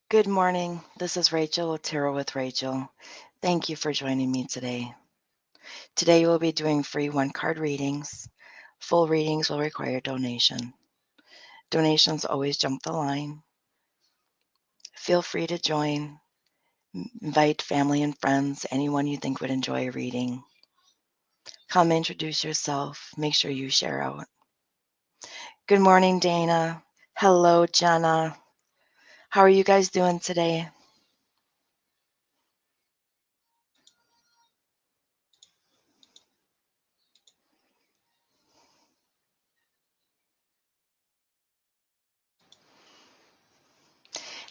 Good morning. This is Rachel with Tarot with Rachel. Thank you for joining me today. Today we'll be doing free one-card readings. Full readings will require donation. Donations always jump the line. Feel free to join. Invite family and friends, anyone you think would enjoy a reading. Come introduce yourself. Make sure you share out. Good morning, Dana. Hello, Jenna. How are you guys doing today?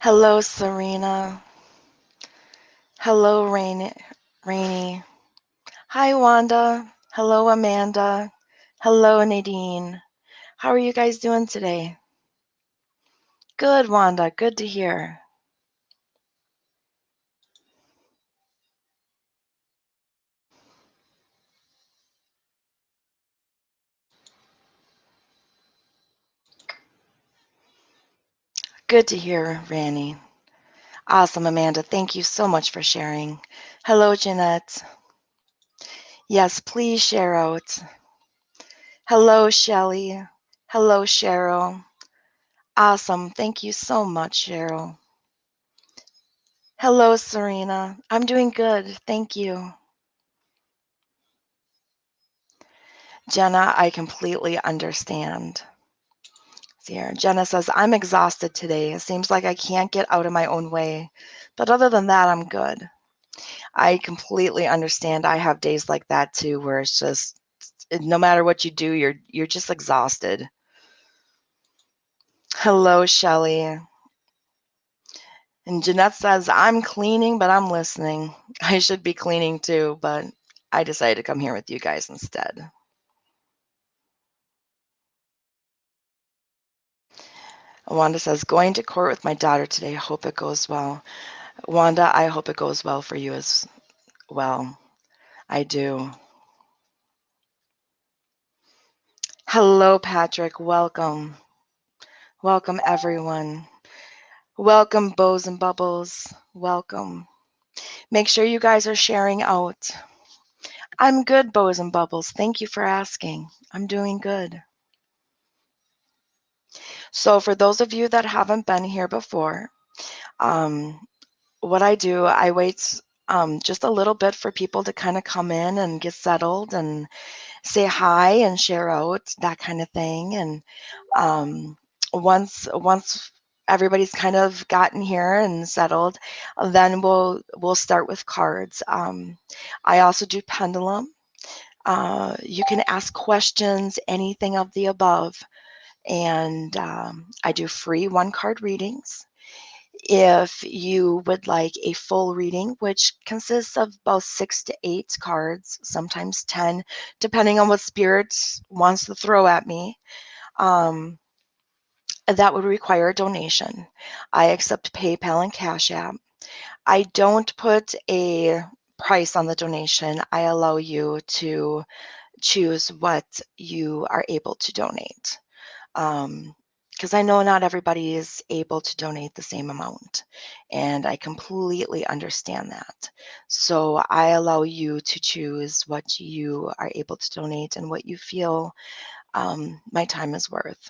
Hello, Serena. Hello, Rainy. Hi, Wanda. Hello, Amanda. Hello, Nadine. How are you guys doing today? Good, Wanda. Good to hear. Good to hear, Randy. Awesome, Amanda. Thank you so much for sharing. Hello, Jeanette. Yes, please share out. Hello, Shelly. Hello, Cheryl. Awesome. Thank you so much, Cheryl. Hello, Serena. I'm doing good. Thank you. Jenna, I completely understand. Here, Jenna says, I'm exhausted today. It seems like I can't get out of my own way. But other than that, I'm good. I completely understand. I have days like that too, where it's just no matter what you do, you're just exhausted. Hello, Shelly. And Jeanette says, I'm cleaning, but I'm listening. I should be cleaning too, but I decided to come here with you guys instead. Wanda says, going to court with my daughter today. Hope it goes well. Wanda, I hope it goes well for you as well. I do. Hello, Patrick. Welcome. Welcome, everyone. Welcome, Bows and Bubbles. Welcome. Make sure you guys are sharing out. I'm good, Bows and Bubbles. Thank you for asking. I'm doing good. So, for those of you that haven't been here before, um, what I do, I wait just a little bit for people to kind of come in and get settled and say hi and share out, that kind of thing. And once everybody's kind of gotten here and settled, then we'll start with cards. I also do pendulum. You can ask questions, anything of the above, and I do free one-card readings. If you would like a full reading, which consists of about 6 to 8 cards, sometimes 10, depending on what spirit wants to throw at me, that would require a donation. I accept PayPal and Cash App. I don't put a price on the donation. I allow you to choose what you are able to donate. Because I know not everybody is able to donate the same amount, and I completely understand that. So I allow you to choose what you are able to donate and what you feel my time is worth.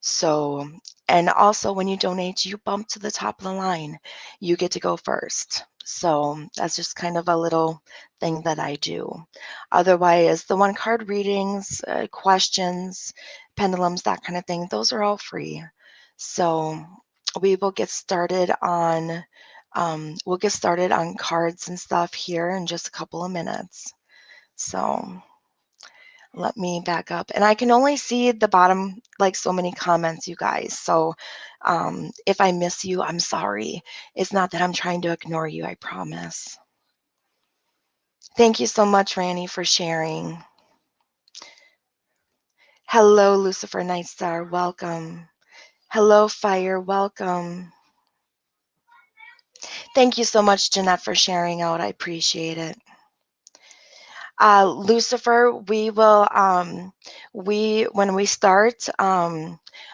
So, and also when you donate, you bump to the top of the line. You get to go first. So that's just kind of a little thing that I do. Otherwise, the one card readings, questions, pendulums, that kind of thing, those are all free. So we will get started on cards and stuff here in just a couple of minutes. So let me back up. And I can only see the bottom, like so many comments, you guys. So if I miss you, I'm sorry. It's not that I'm trying to ignore you, I promise. Thank you so much, Randy, for sharing. Hello, Lucifer Nightstar. Welcome. Hello, Fire. Welcome. Thank you so much, Jeanette, for sharing out. I appreciate it. Lucifer, when we start,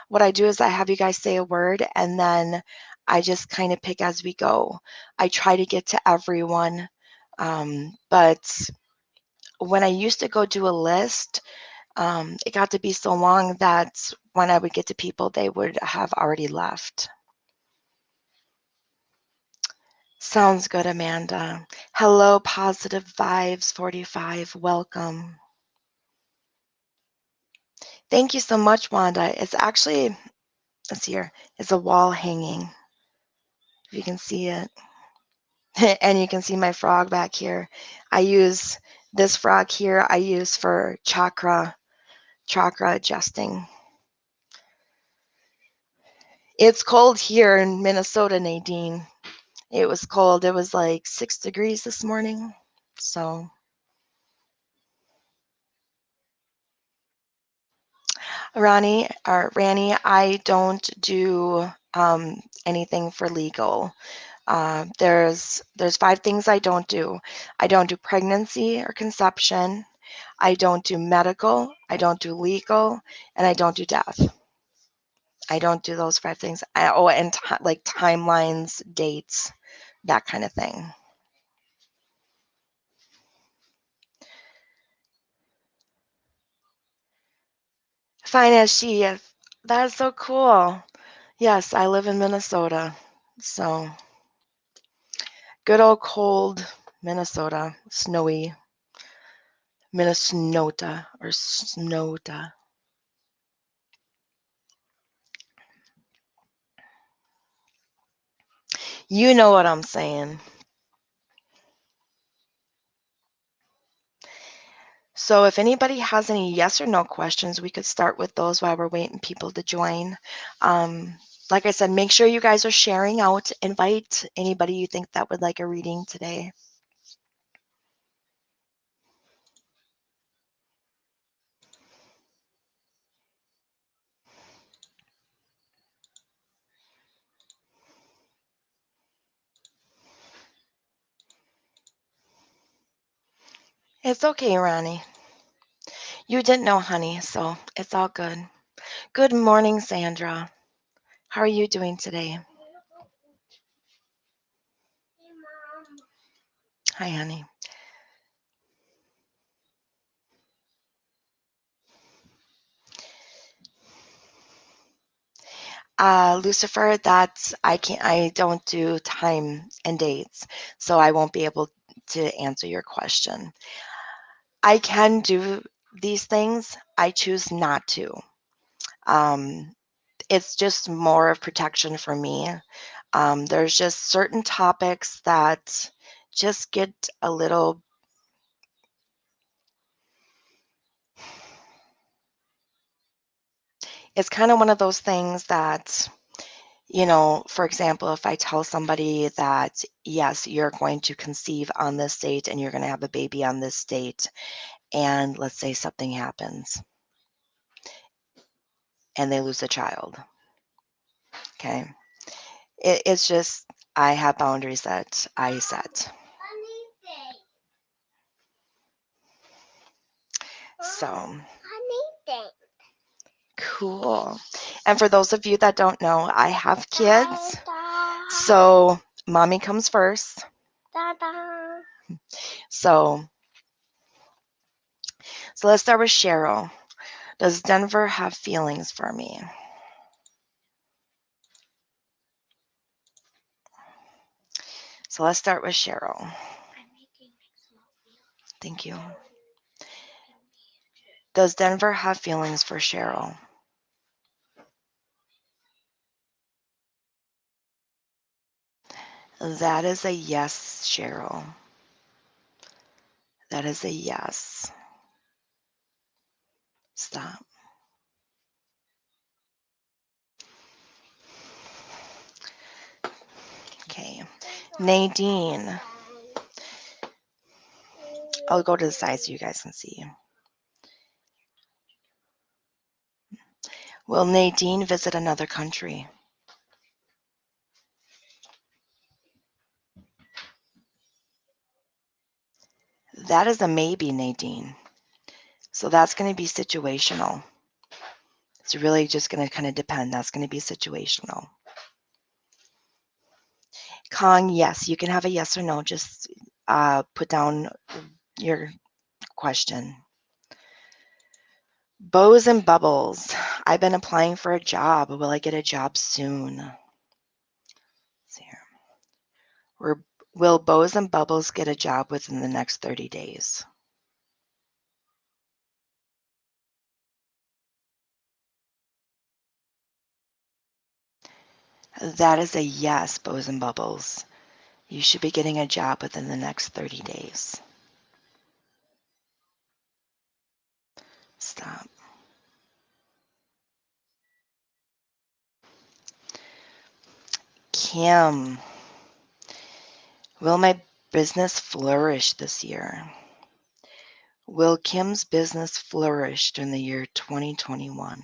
what I do is I have you guys say a word, and then I just kind of pick as we go. I try to get to everyone, but when I used to go do a list, it got to be so long that when I would get to people, they would have already left. Sounds good, Amanda. Hello, Positive Vibes 45. Welcome. Thank you so much, Wanda. It's actually, let's see here, it's a wall hanging. If you can see it. And you can see my frog back here. I use this frog here, I use for chakra adjusting. It's cold here in Minnesota, Nadine. It was cold. It was like 6 degrees this morning. So, Rani, I don't do anything for legal. There's 5 things I don't do. I don't do pregnancy or conception. I don't do medical. I don't do legal, and I don't do death. I don't do those 5 things. And like timelines, dates, that kind of thing. Fine as she is. That's so cool. Yes, I live in Minnesota. So, good old cold Minnesota, snowy Minnesota or Snowda. You know what I'm saying. So if anybody has any yes or no questions, we could start with those while we're waiting people to join. Like I said, make sure you guys are sharing out. Invite anybody you think that would like a reading today. It's okay, Ronnie. You didn't know, honey, so it's all good. Good morning, Sandra. How are you doing today? Hi, honey. Lucifer, I don't do time and dates, so I won't be able to answer your question. I can do these things. I choose not to. Um, it's just more of protection for me. There's just certain topics that just get a little. It's kind of one of those things that, for example, if I tell somebody that, yes, you're going to conceive on this date and you're going to have a baby on this date, and let's say something happens and they lose a child, okay? It's just, I have boundaries that I set. So, cool. And for those of you that don't know, I have kids. So, mommy comes first. So let's start with Cheryl. Does Denver have feelings for me? So let's start with Cheryl. Thank you. Does Denver have feelings for Cheryl? That is a yes, Cheryl. That is a yes. Stop. Okay. Nadine. I'll go to the side so you guys can see. Will Nadine visit another country? That is a maybe, Nadine. So that's going to be situational. It's really just going to kind of depend. That's going to be situational. Kong, yes, you can have a yes or no. Just put down your question. Bows and bubbles. I've been applying for a job. Will I get a job soon? Let's see here. Will Bows and Bubbles get a job within the next 30 days? That is a yes, Bows and Bubbles. You should be getting a job within the next 30 days. Stop. Kim, will my business flourish this year? Will Kim's business flourish during the year 2021?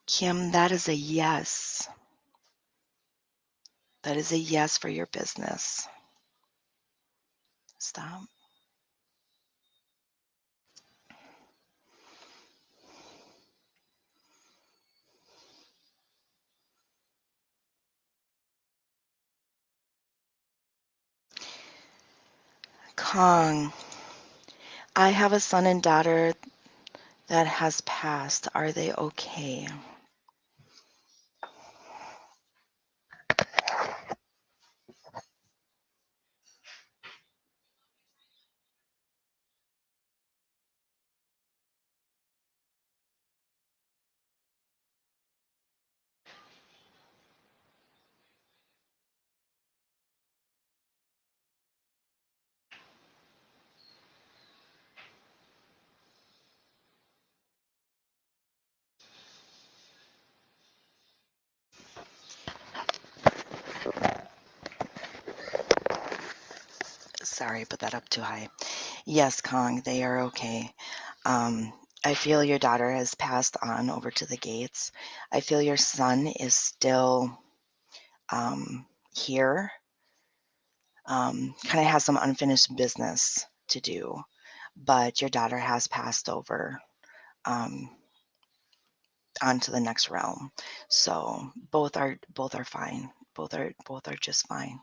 Kim, that is a yes. That is a yes for your business. Stop. Kong, I have a son and daughter that has passed. Are they okay? Sorry, put that up too high. Yes, Kong, they are okay. I feel your daughter has passed on over to the gates. I feel your son is still here. Kind of has some unfinished business to do, but your daughter has passed over um, onto the next realm. So both are fine. Both are just fine.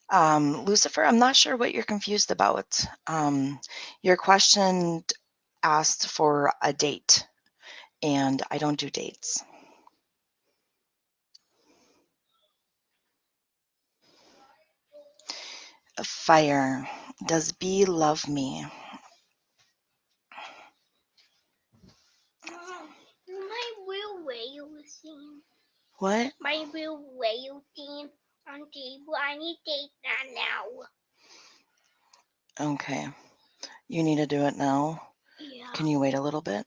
Lucifer, I'm not sure what you're confused about. Your question asked for a date, and I don't do dates. Fire. Does B love me? My real whale scene. What? My real whale scene on table. I need to take that now. Okay. You need to do it now? Yeah. Can you wait a little bit?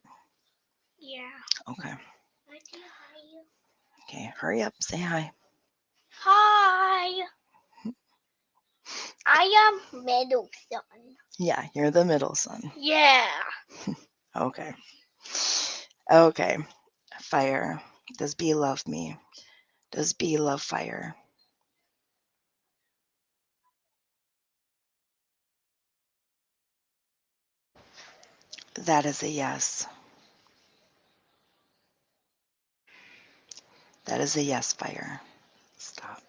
Yeah. Okay. I say hi. Okay, hurry up. Say hi. Hi. I am middle son. Yeah, you're the middle son. Yeah. Okay. Okay. Fire. Does B love me? Does B love fire? That is a yes. That is a yes, fire. Stop.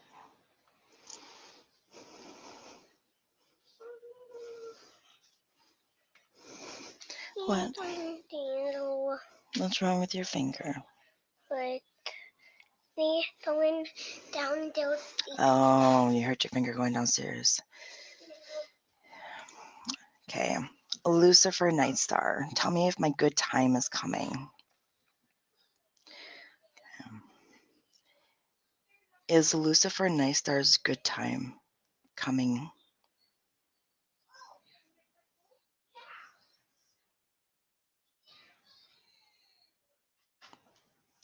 What? What's wrong with your finger? Like me going down those stairs. Oh, you hurt your finger going downstairs. Okay. Lucifer Nightstar, tell me if my good time is coming. Is Lucifer Nightstar's good time coming?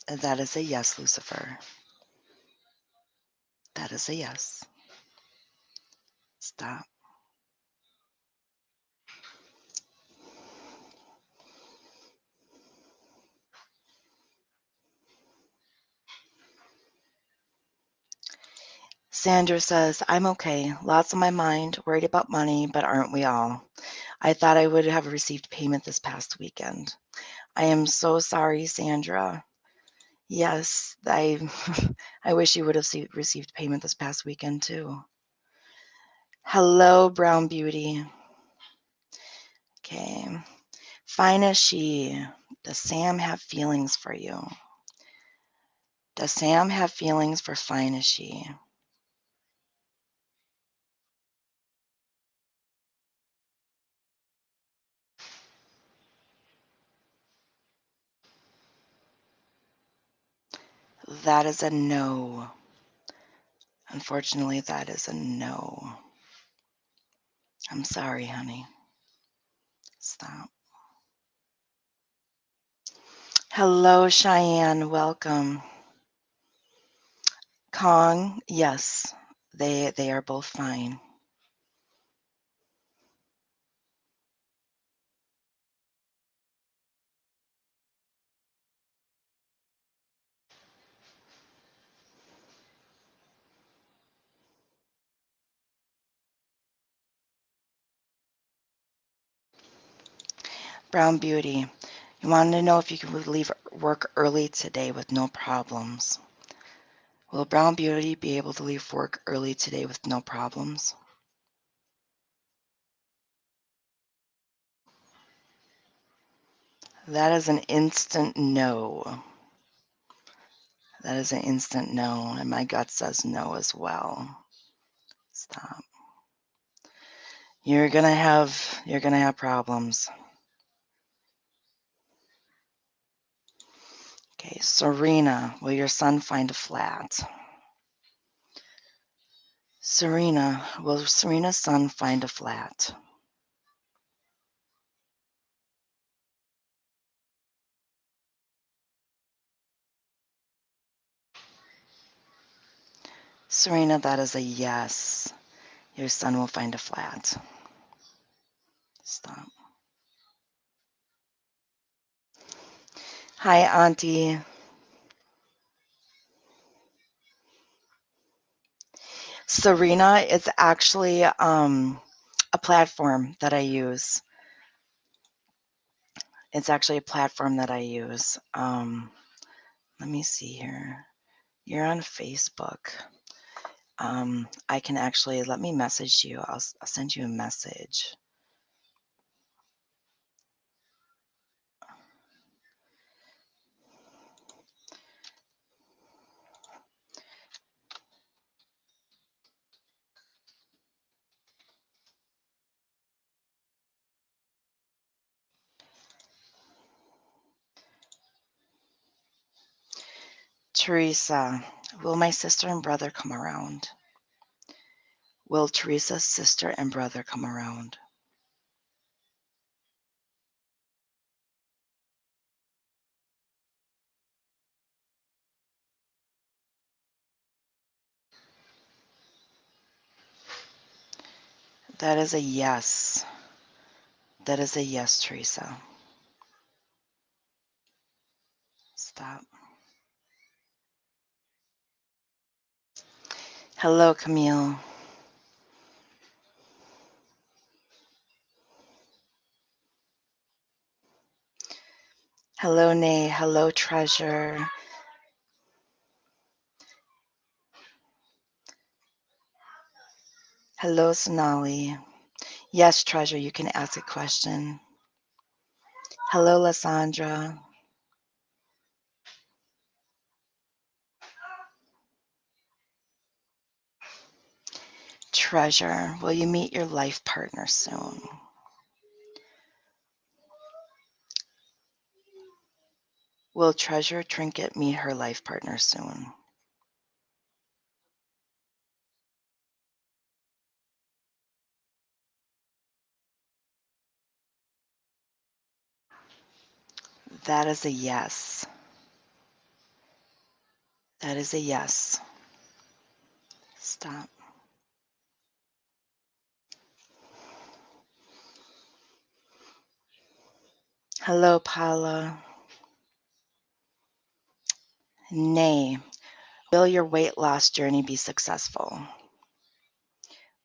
That is a yes, Lucifer. That is a yes. Stop. Sandra says, I'm okay. Lots on my mind, worried about money, but aren't we all? I thought I would have received payment this past weekend. I am so sorry, Sandra. Yes, I wish you would have received payment this past weekend too. Hello, Brown Beauty. Okay. Fine as she. Does Sam have feelings for you? Does Sam have feelings for Fine as she? That is a no. Unfortunately, that is a no. I'm sorry, honey. Stop. Hello, Cheyenne. Welcome. Kong, yes, they are both fine. Brown Beauty, you wanted to know if you could leave work early today with no problems. Will Brown Beauty be able to leave work early today with no problems? That is an instant no. That is an instant no, and my gut says no as well. Stop. You're gonna have problems. Okay, Serena, will your son find a flat? Serena, will Serena's son find a flat? Serena, that is a yes. Your son will find a flat. Stop. Hi, Auntie. Serena is actually a platform that I use. It's actually a platform that I use. Let me see here. You're on Facebook. I can actually, let me message you. I'll send you a message. Teresa, will my sister and brother come around? Will Teresa's sister and brother come around? That is a yes. That is a yes, Teresa. Stop. Hello, Camille. Hello, Nay. Hello, Treasure. Hello, Sonali. Yes, Treasure, you can ask a question. Hello, Lysandra. Treasure, will you meet your life partner soon? Will Treasure Trinket meet her life partner soon? That is a yes. That is a yes. Stop. Hello, Paula. Nay. Will your weight loss journey be successful?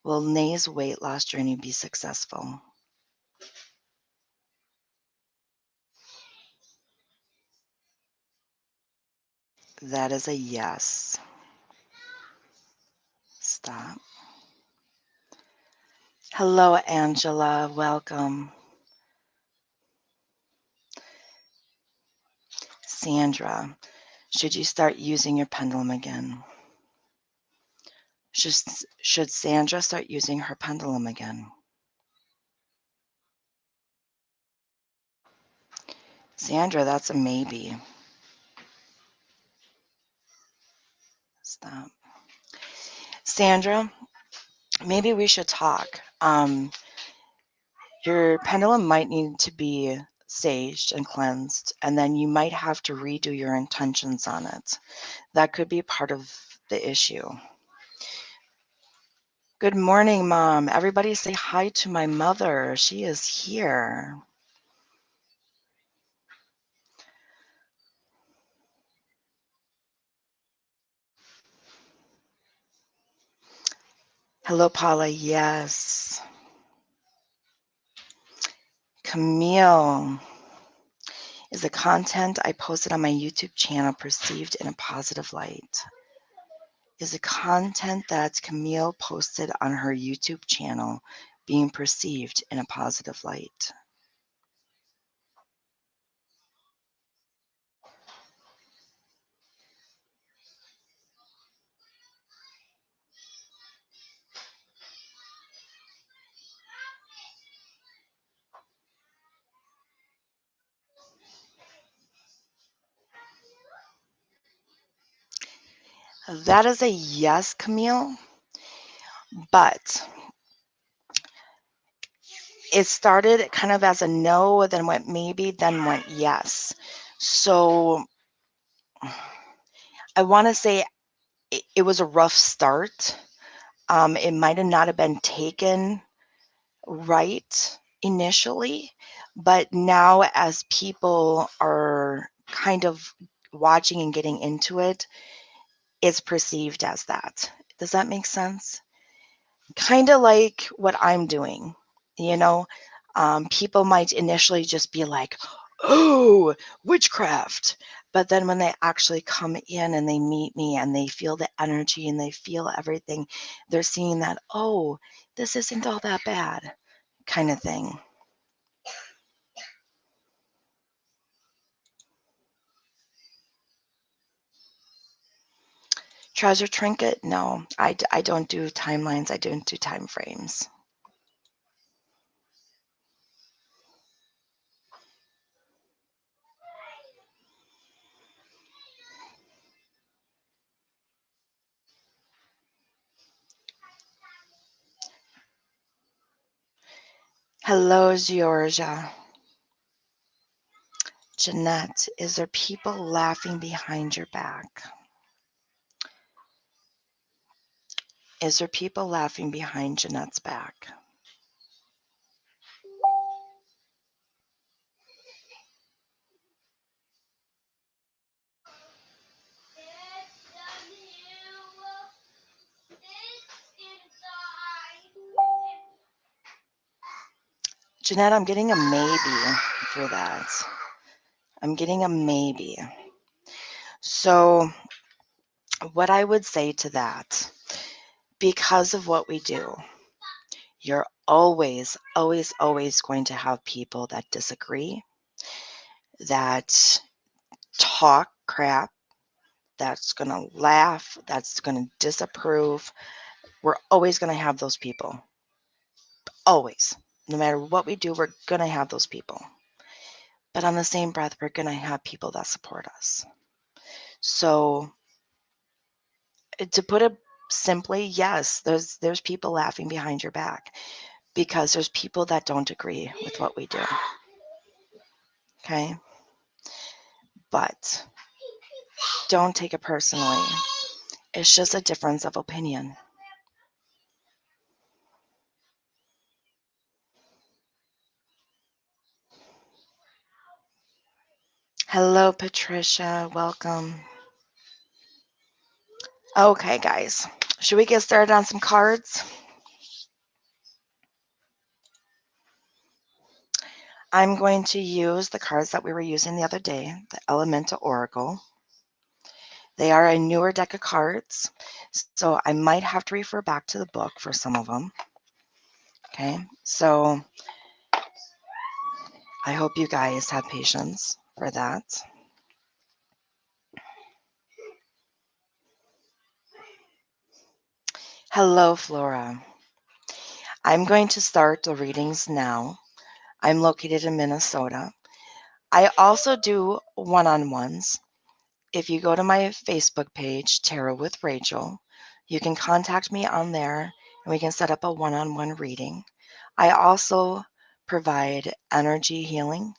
Will Nay's weight loss journey be successful? That is a yes. Stop. Hello, Angela. Welcome. Sandra, should you start using your pendulum again? Should Sandra start using her pendulum again? Sandra, that's a maybe. Stop. Sandra, maybe we should talk. Your pendulum might need to be saged and cleansed, and then you might have to redo your intentions on it. That could be part of the issue. Good morning, Mom. Everybody say hi to my mother. She is here. Hello, Paula. Yes. Camille. Is the content I posted on my YouTube channel perceived in a positive light? Is the content that Camille posted on her YouTube channel being perceived in a positive light? That is a yes, Camille, but it started kind of as a no, then went maybe, then went yes. So I want to say it was a rough start. It might have not have been taken right initially, but now as people are kind of watching and getting into it, it's perceived as that. Does that make sense? Kind of like what I'm doing, you know? People might initially just be like, oh, witchcraft. But then when they actually come in and they meet me and they feel the energy and they feel everything, they're seeing that, oh, this isn't all that bad, kind of thing. Treasure trinket? No, I don't do timelines. I don't do time frames. Hello, Georgia. Jeanette, is there people laughing behind your back? Is there people laughing behind Jeanette's back? Jeanette, I'm getting a maybe for that. I'm getting a maybe. So what I would say to that, because of what we do, you're always, always, always going to have people that disagree, that talk crap, that's going to laugh, that's going to disapprove. We're always going to have those people. Always. No matter what we do, we're going to have those people. But on the same breath, we're going to have people that support us. So to put it simply, yes, there's people laughing behind your back because there's people that don't agree with what we do. Okay? But don't take it personally. It's just a difference of opinion. Hello, Patricia. Welcome. Okay, guys, should we get started on some cards? I'm going to use the cards that we were using the other day, the Elemental Oracle. They are a newer deck of cards, so I might have to refer back to the book for some of them. Okay, so I hope you guys have patience for that. Hello, Flora. I'm going to start the readings now. I'm located in Minnesota. I also do one-on-ones. If you go to my Facebook page, Tarot with Rachel, you can contact me on there and we can set up a one-on-one reading. I also provide energy healing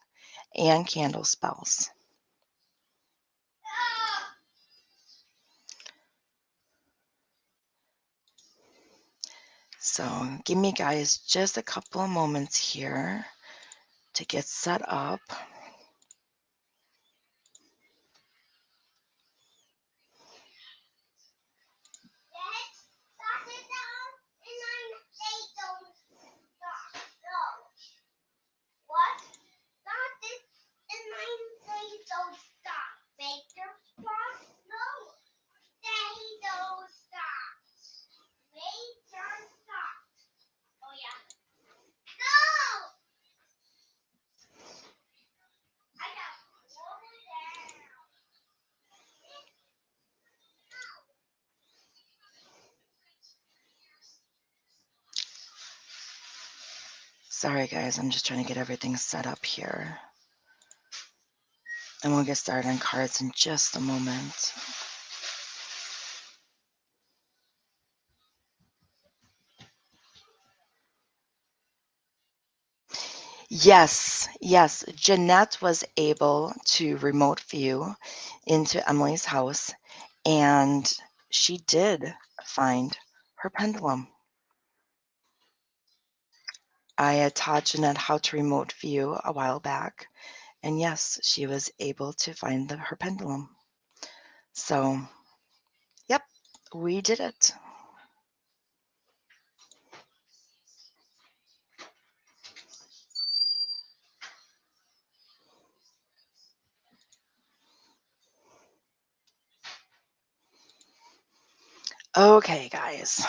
and candle spells. So give me, guys, just a couple of moments here to get set up. Sorry, guys, I'm just trying to get everything set up here. And we'll get started on cards in just a moment. Yes, yes. Jeanette was able to remote view into Emily's house, and she did find her pendulum. I had taught Jeanette how to remote view a while back, and yes, she was able to find her pendulum. So, yep, we did it. Okay, guys.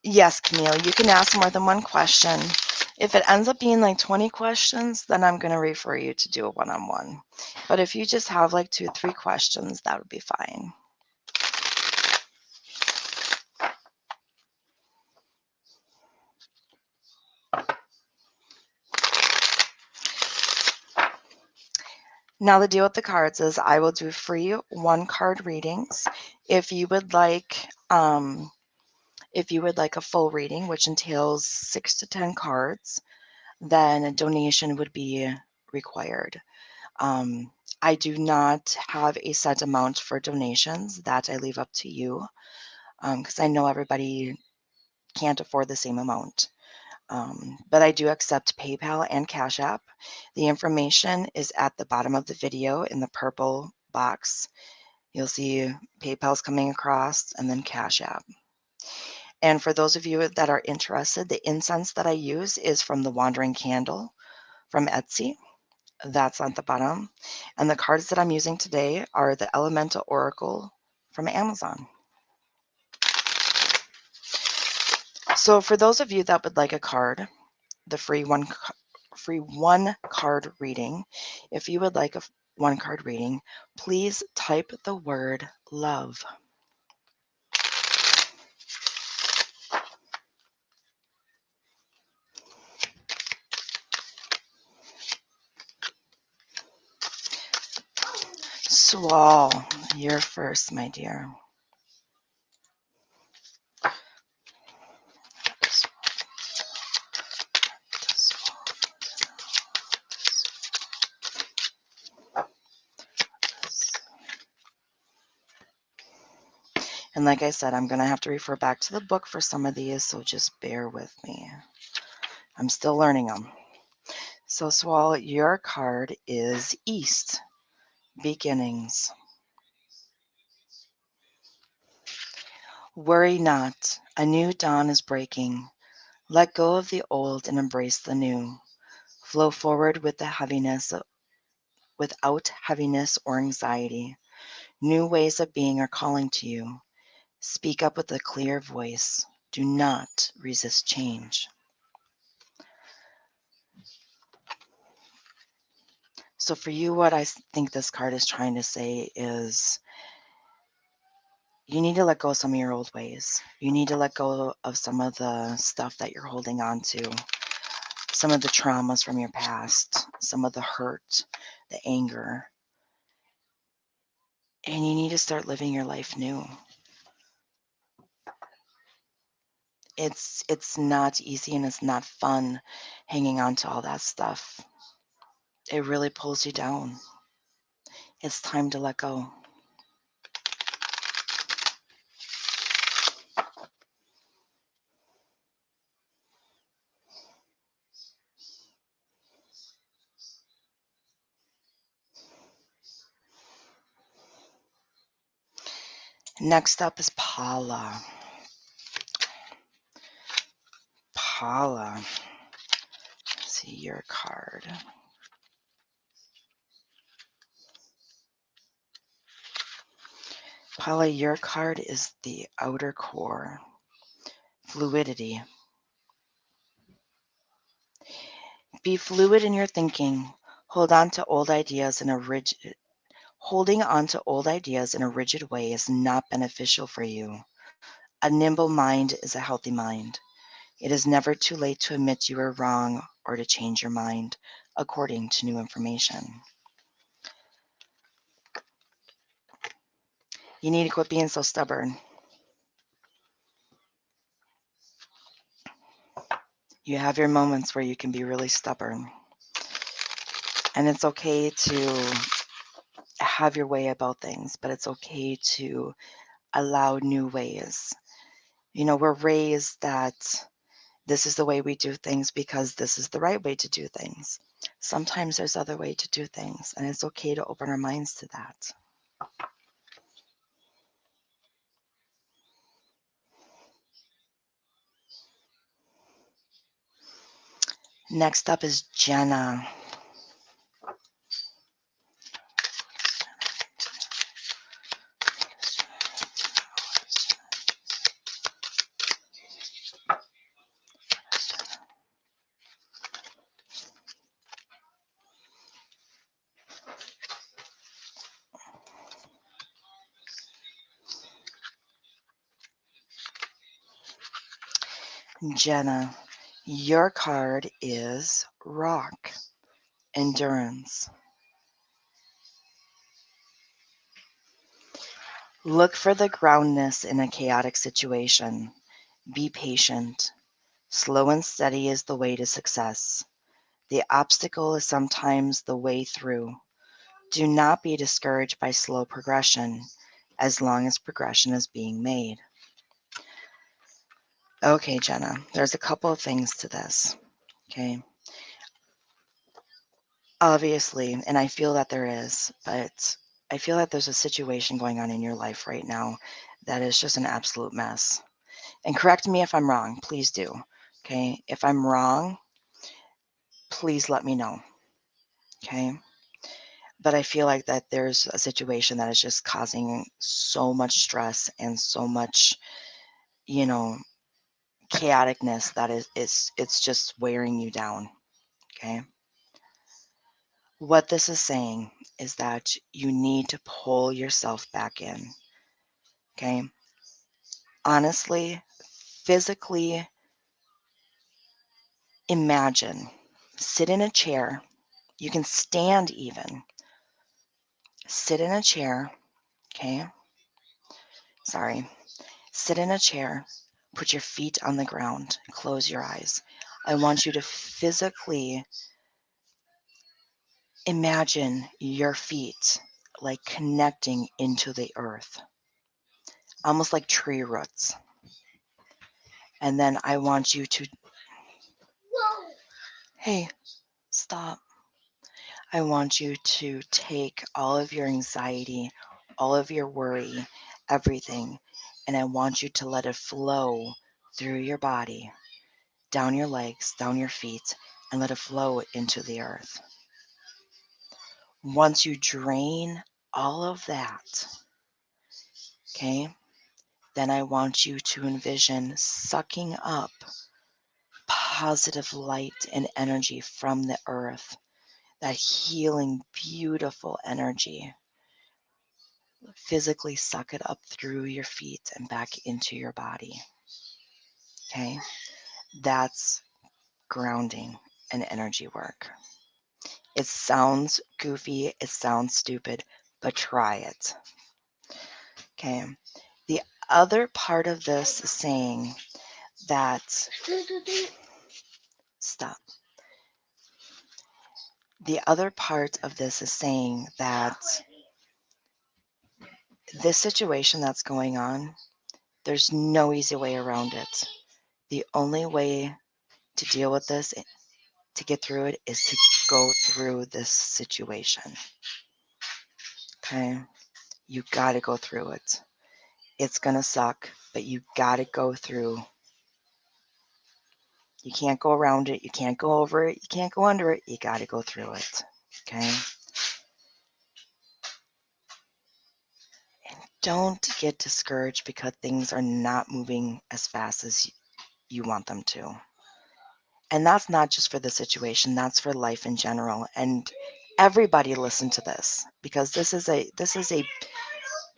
Yes, Camille, you can ask more than one question. If it ends up being like 20 questions, then I'm going to refer you to do a one-on-one. But if you just have like 2 or 3 questions, that would be fine. Now the deal with the cards is I will do free 1-card readings. If you would like a full reading, which entails 6 to 10 cards, then a donation would be required. I do not have a set amount for donations. That I leave up to you, because I know everybody can't afford the same amount. But I do accept PayPal and Cash App. The information is at the bottom of the video in the purple box. You'll see PayPal's coming across and then Cash App. And for those of you that are interested, the incense that I use is from the Wandering Candle from Etsy. That's on the bottom. And the cards that I'm using today are the Elemental Oracle from Amazon. So for those of you that would like a card, the free one card reading, if you would like a 1-card reading, please type the word love. Swal, you're first, my dear. And like I said, I'm going to have to refer back to the book for some of these, so just bear with me. I'm still learning them. So, Swal, your card is East. beginnings. Worry not, a new dawn is breaking. Let go of the old and embrace the new. Flow forward with the heaviness without heaviness or anxiety. New ways of being are calling to you. Speak up with a clear voice. Do not resist change. So for you, what I think this card is trying to say is you need to let go of some of your old ways. You need to let go of some of the stuff that you're holding on to, some of the traumas from your past, some of the hurt, the anger. And you need to start living your life new. It's not easy and it's not fun hanging on to all that stuff. It really pulls you down. It's time to let go. Next up is Paula. Paula. Let's see your card. Paula, your card is the outer core. Fluidity. Be fluid in your thinking. Hold on to old ideas in a rigid Holding on to old ideas in a rigid way is not beneficial for you. A nimble mind is a healthy mind. It is never too late to admit you are wrong or to change your mind according to new information. You need to quit being so stubborn. You have your moments where you can be really stubborn. And it's okay to have your way about things, but it's okay to allow new ways. You know, we're raised that this is the way we do things because this is the right way to do things. Sometimes there's other way to do things, and it's okay to open our minds to that. Next up is Jenna. Jenna, your card is Rock, Endurance. Look for the groundness in a chaotic situation. Be patient. Slow and steady is the way to success. The obstacle is sometimes the way through. Do not be discouraged by slow progression, as long as progression is being made. Okay, Jenna, there's a couple of things to this. Okay. Obviously, and I feel that there is, but I feel that there's a situation going on in your life right now that is just an absolute mess. And correct me if I'm wrong, please do. Okay. If I'm wrong, please let me know. Okay. But I feel like that there's a situation that is just causing so much stress and so much, you know, chaoticness that it's just wearing you down. Okay. What this is saying is that you need to pull yourself back in. Okay. Honestly, physically imagine, sit in a chair. You can stand even. Sit in a chair. Okay. Sorry. Sit in a chair. Put your feet on the ground. Close your eyes. I want you to physically imagine your feet like connecting into the earth, almost like tree roots. And then I want you to, Whoa! hey, stop. I want you to take all of your anxiety, all of your worry, everything, and I want you to let it flow through your body, down your legs, down your feet, and let it flow into the earth. Once you drain all of that, okay, then I want you to envision sucking up positive light and energy from the earth, that healing, beautiful energy. Physically suck it up through your feet and back into your body. Okay, that's grounding and energy work. It sounds goofy, it sounds stupid, but try it. Okay, the other part of this is saying that, stop. The other part of this is saying that this situation that's going on, there's no easy way around it. The only way to deal with this, to get through it, is to go through this situation. Okay? You got to go through it. It's going to suck, but you got to go through. You can't go around it. You can't go over it. You can't go under it. You got to go through it. Okay? And don't get discouraged because things are not moving as fast as you want them to. And that's not just for the situation, that's for life in general. And everybody listen to this, because this is a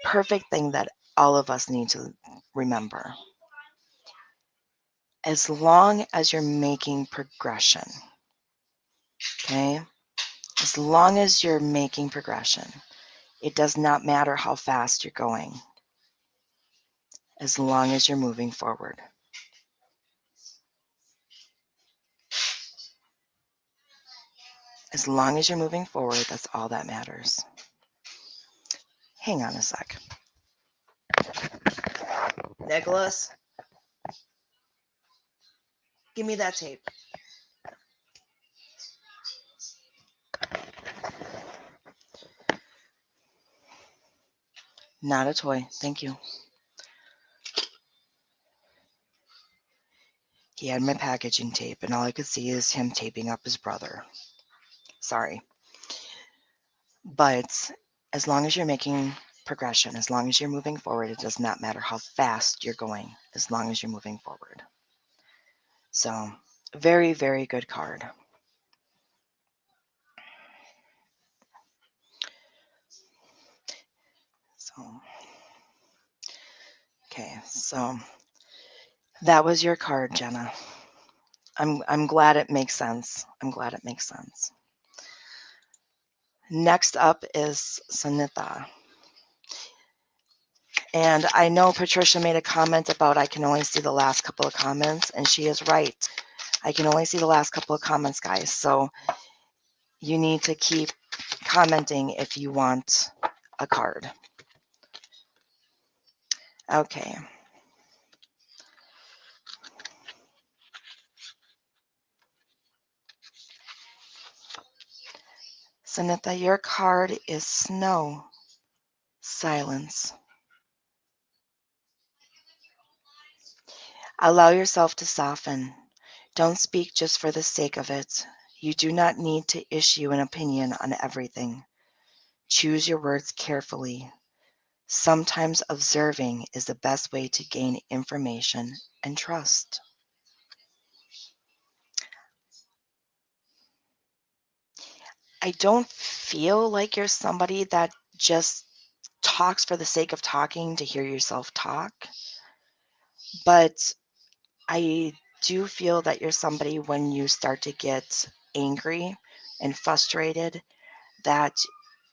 perfect thing that all of us need to remember. As long as you're making progression, okay? As long as you're making progression, it does not matter how fast you're going, as long as you're moving forward. As long as you're moving forward, that's all that matters. Hang on a sec. Nicholas, give me that tape. Not a toy, thank you. He had my packaging tape, and all I could see is him taping up his brother. Sorry. But as long as you're making progression, as long as you're moving forward, it does not matter how fast you're going, as long as you're moving forward. So, very, very good card. So, okay, so that was your card, Jenna. I'm glad it makes sense. I'm glad it makes sense. Next up is Sanitha. And I know Patricia made a comment about I can only see the last couple of comments, and she is right. I can only see the last couple of comments, guys. So you need to keep commenting if you want a card. Okay. Sanitha, your card is Snow. Silence. Allow yourself to soften. Don't speak just for the sake of it. You do not need to issue an opinion on everything. Choose your words carefully. Sometimes observing is the best way to gain information and trust. I don't feel like you're somebody that just talks for the sake of talking to hear yourself talk, but I do feel that you're somebody, when you start to get angry and frustrated, that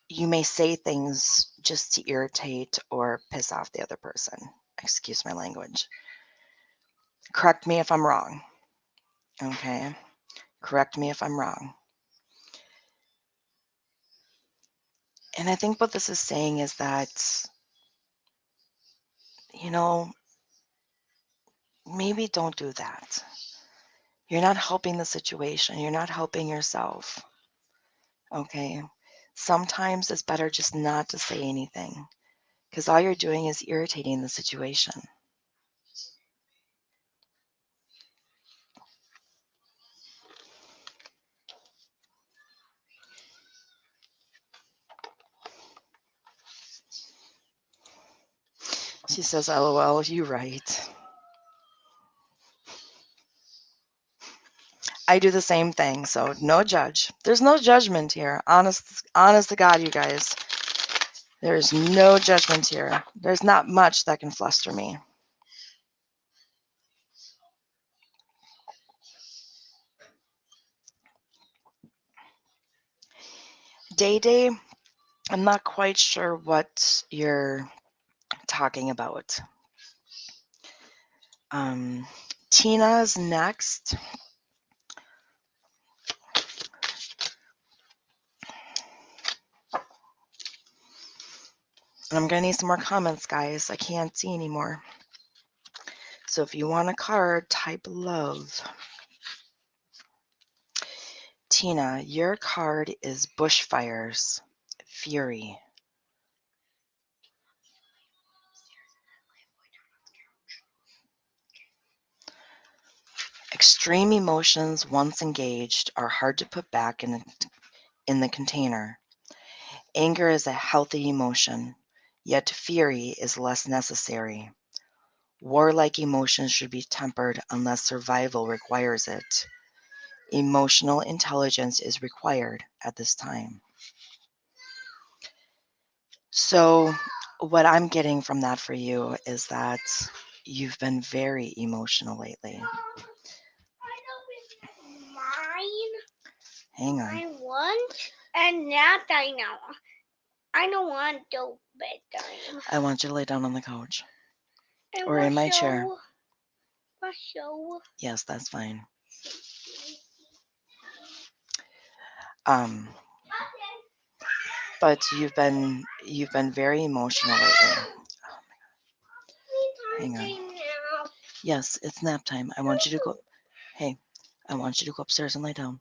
you may say things just to irritate or piss off the other person. Excuse my language. Correct me if I'm wrong. Okay? Correct me if I'm wrong. And I think what this is saying is that, you know, maybe don't do that. You're not helping the situation. You're not helping yourself. Okay. Sometimes it's better just not to say anything because all you're doing is irritating the situation. She says, LOL, you right. I do the same thing, so no judge. There's no judgment here. Honest to God, you guys. There's no judgment here. There's not much that can fluster me. Day Day, I'm not quite sure what you're talking about. Tina's next. And I'm going to need some more comments, guys. I can't see anymore. So if you want a card, type love. Tina, your card is Bushfires, Fury. Extreme emotions, once engaged, are hard to put back in the container. Anger is a healthy emotion, yet fury is less necessary. Warlike emotions should be tempered unless survival requires it. Emotional intelligence is required at this time. So, what I'm getting from that for you is that you've been very emotional lately. Mine. Hang on. I want, and that I know. I don't want to bedtime. I want you to lay down on the couch And or in my chair. What show? Yes, that's fine. But you've been very emotional lately. Hang on. Yes, it's nap time. I want you to go. Hey, I want you to go upstairs and lay down.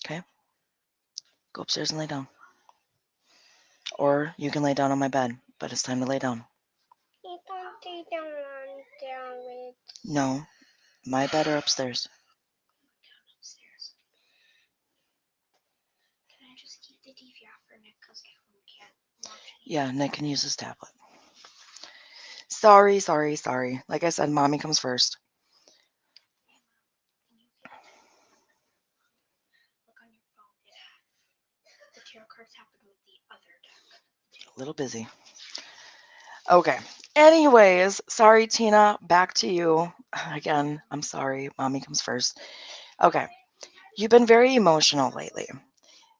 Okay? Go upstairs and lay down. Or you can lay down on my bed, but it's time to lay down. You don't lay down on there. No, my bed or upstairs. Can I just keep the TV off for Nick because Calvin can't watch it? Yeah, Nick can use his tablet. Sorry. Like I said, mommy comes first. Look on your phone. The tarot cards happen with the other deck. A little busy. Okay. Anyways, sorry, Tina. Back to you. Again, I'm sorry. Mommy comes first. Okay. You've been very emotional lately.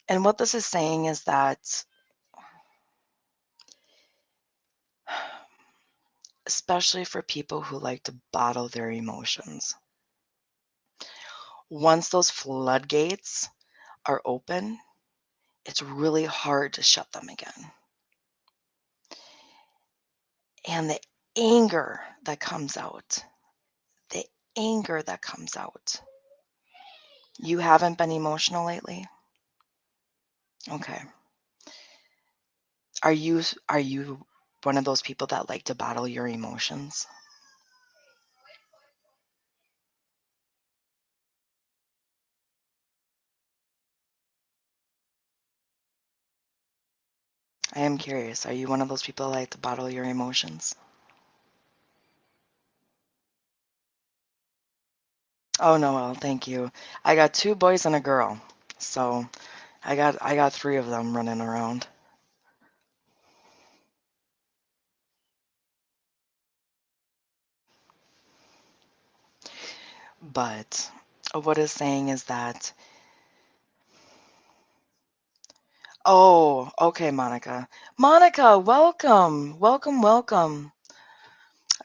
And what this is saying is that, especially for people who like to bottle their emotions, once those floodgates are open, it's really hard to shut them again. And the anger that comes out, You haven't been emotional lately? Okay. Are you one of those people that like to bottle your emotions? I am curious. Are you one of those people that like to bottle your emotions? Oh, no, well, thank you. I got 2 boys and a girl. So, I got 3 of them running around. But what it's saying is that, oh, okay, Monica. Monica, welcome. Welcome.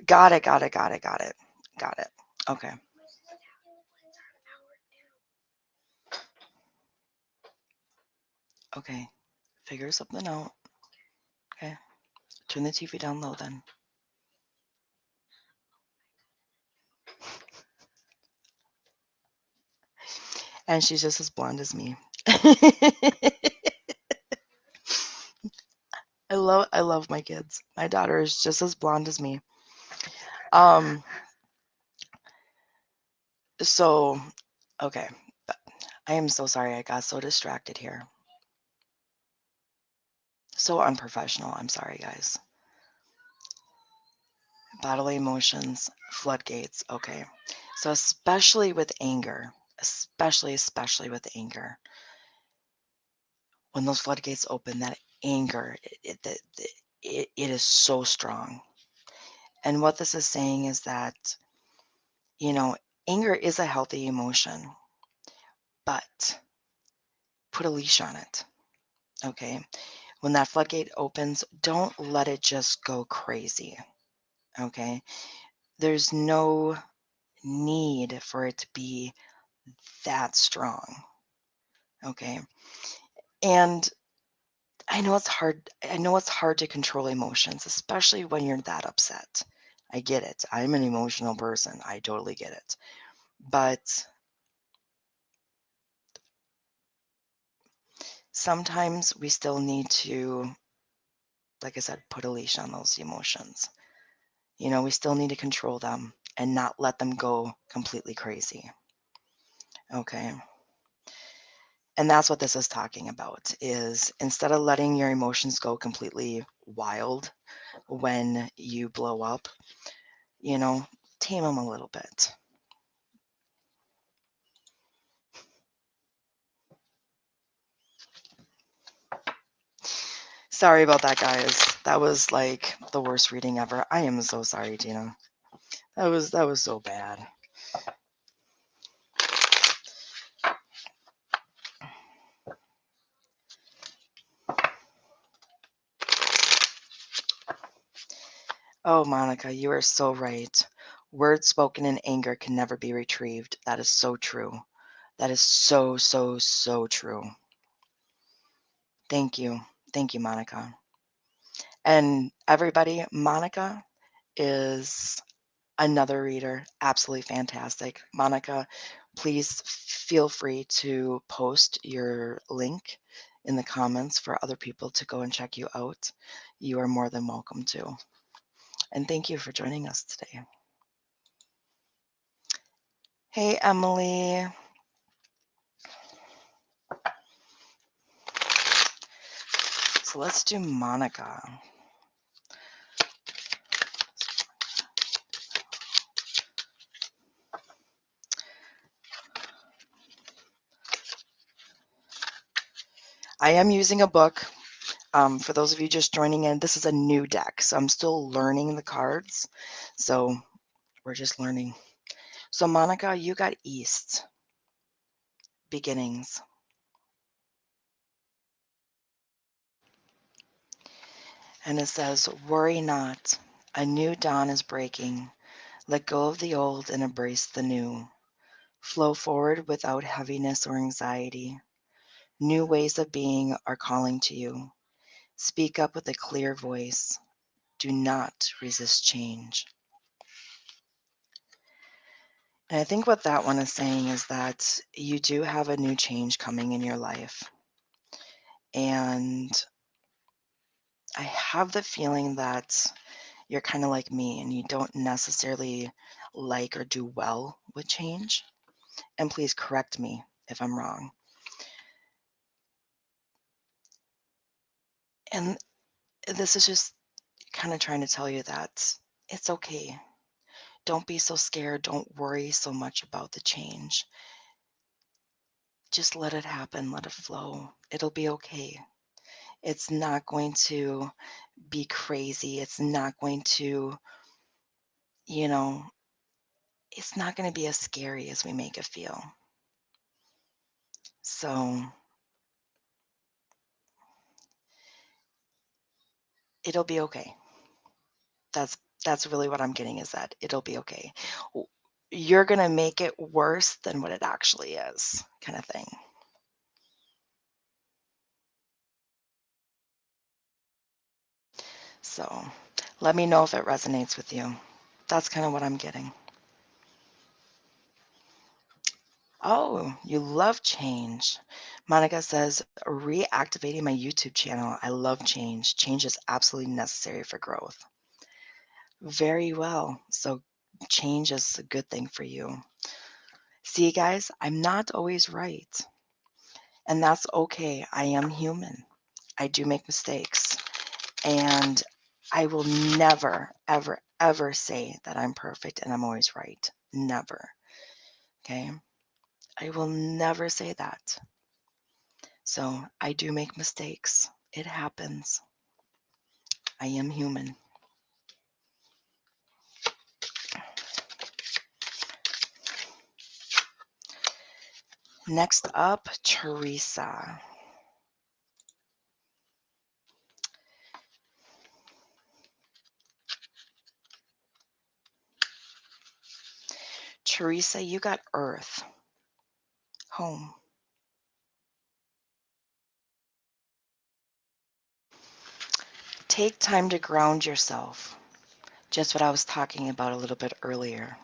Got it. Okay. Okay. Figure something out. Okay. Turn the TV down low then. And she's just as blonde as me. love my kids. My daughter is just as blonde as me. Um, so, okay. I am so sorry I got so distracted here. So unprofessional. I'm sorry, guys. Bodily emotions, floodgates. Okay. So especially with anger, especially with anger, when those floodgates open, that anger, it is so strong. And what this is saying is that, anger is a healthy emotion, but put a leash on it. Okay. When that floodgate opens, don't let it just go crazy. Okay. There's no need for it to be that strong. Okay. And I know it's hard. I know it's hard to control emotions, especially when you're that upset. I get it. I'm an emotional person. I totally get it. But sometimes we still need to, like I said, put a leash on those emotions. We still need to control them and not let them go completely crazy. Okay. And that's what this is talking about, is instead of letting your emotions go completely wild when you blow up, tame them a little bit. Sorry about that, guys. That was like the worst reading ever. I am so sorry, Tina. That was so bad. Oh, Monica, you are so right. Words spoken in anger can never be retrieved. That is so true. That is so, so, so true. Thank you. Thank you, Monica. And everybody, Monica is another reader. Absolutely fantastic. Monica, please feel free to post your link in the comments for other people to go and check you out. You are more than welcome to. And thank you for joining us today. Hey, Emily. So let's do Monica. I am using a book. For those of you just joining in, this is a new deck, so I'm still learning the cards. So we're just learning. So Monica, you got East. Beginnings. And it says, worry not, a new dawn is breaking. Let go of the old and embrace the new. Flow forward without heaviness or anxiety. New ways of being are calling to you. Speak up with a clear voice. Do not resist change. And I think what that one is saying is that you do have a new change coming in your life. And I have the feeling that you're kind of like me and you don't necessarily like or do well with change. And please correct me if I'm wrong. And this is just kind of trying to tell you that it's okay. Don't be so scared. Don't worry so much about the change. Just let it happen. Let it flow. It'll be okay. It's not going to be crazy. It's not going to, it's not going to be as scary as we make it feel. So it'll be okay. That's really what I'm getting, is that it'll be okay. You're going to make it worse than what it actually is, kind of thing. So let me know if it resonates with you. That's kind of what I'm getting. Oh, you love change. Monica says, reactivating my YouTube channel. I love change. Change is absolutely necessary for growth. Very well. So change is a good thing for you. See, guys, I'm not always right. And that's okay. I am human. I do make mistakes. And I will never, ever, ever say that I'm perfect and I'm always right. Never. Okay? I will never say that. So I do make mistakes. It happens. I am human. Next up, Teresa. Teresa, you got Earth, home. Take time to ground yourself. Just what I was talking about a little bit earlier.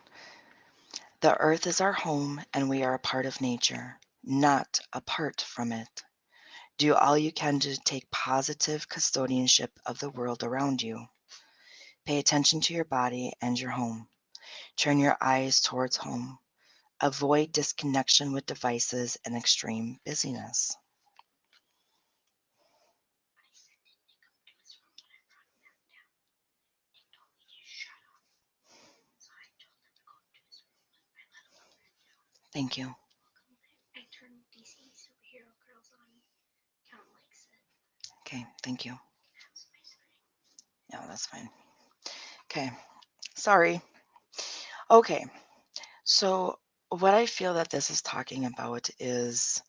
The Earth is our home and we are a part of nature, not apart from it. Do all you can to take positive custodianship of the world around you. Pay attention to your body and your home. Turn your eyes towards home. Avoid disconnection with devices and extreme busyness. Thank you. I turned DC Superhero Girls on. Count likes it. Okay, thank you. Yeah, that's fine. Okay, sorry. Okay, so what I feel that this is talking about is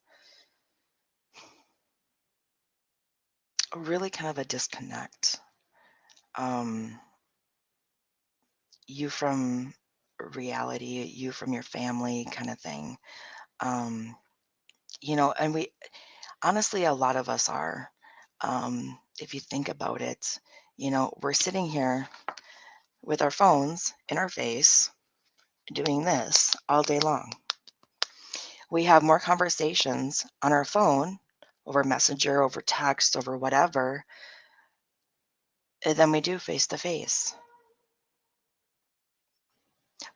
really kind of a disconnect. You from reality, you from your family kind of thing. And we honestly, a lot of us are. If you think about it, we're sitting here with our phones in our face doing this all day long. We have more conversations on our phone over Messenger, over text, over whatever, than we do face to face.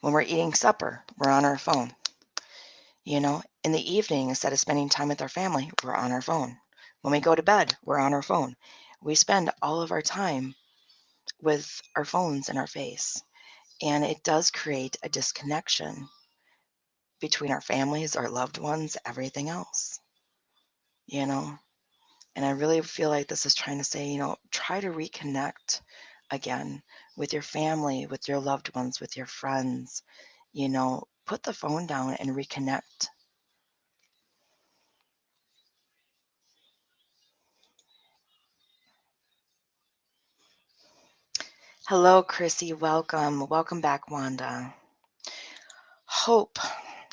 When we're eating supper, we're on our phone. In the evening, instead of spending time with our family, we're on our phone. When we go to bed, we're on our phone. We spend all of our time with our phones in our face. And it does create a disconnection between our families, our loved ones, everything else. And I really feel like this is trying to say, try to reconnect again with your family, with your loved ones, with your friends. Put the phone down and reconnect. Hello, Chrissy. Welcome. Welcome back, Wanda. Hope.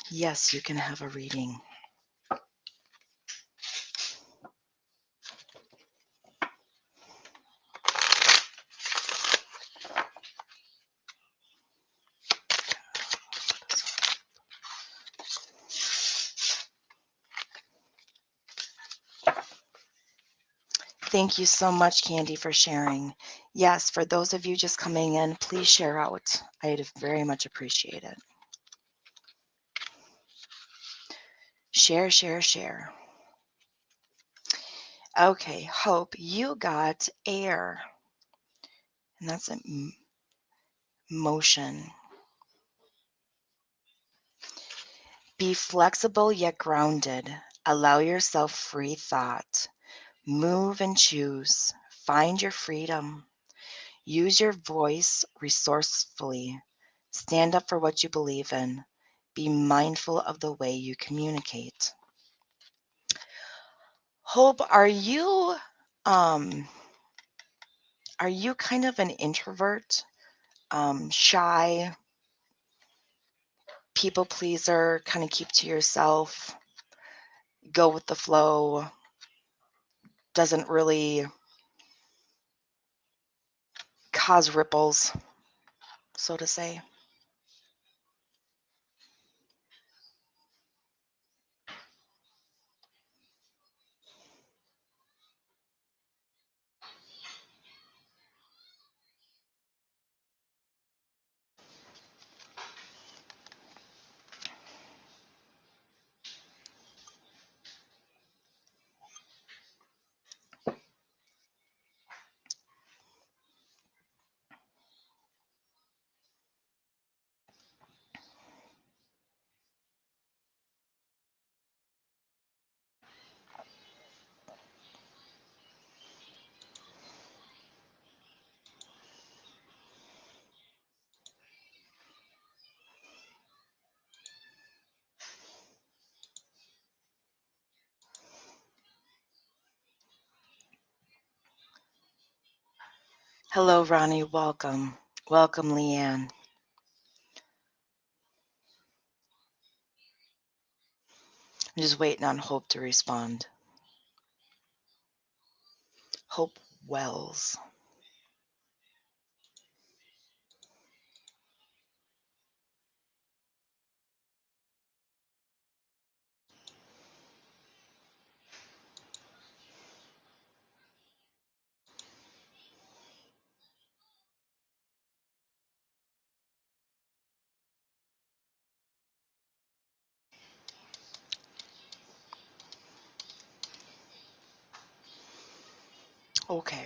Yes, you can have a reading. Thank you so much, Candy, for sharing. Yes, for those of you just coming in, please share out. I'd very much appreciate it. Share, share, share. Okay, Hope, you got air. And that's a motion. Be flexible yet grounded. Allow yourself free thought. Move and choose. Find your freedom. Use your voice resourcefully. Stand up for what you believe in. Be mindful of the way you communicate. Hope, are you kind of an introvert, shy, people pleaser, kind of keep to yourself, go with the flow, doesn't really cause ripples, so to say? Hello, Ronnie. Welcome. Welcome, Leanne. I'm just waiting on Hope to respond. Hope Wells. Okay.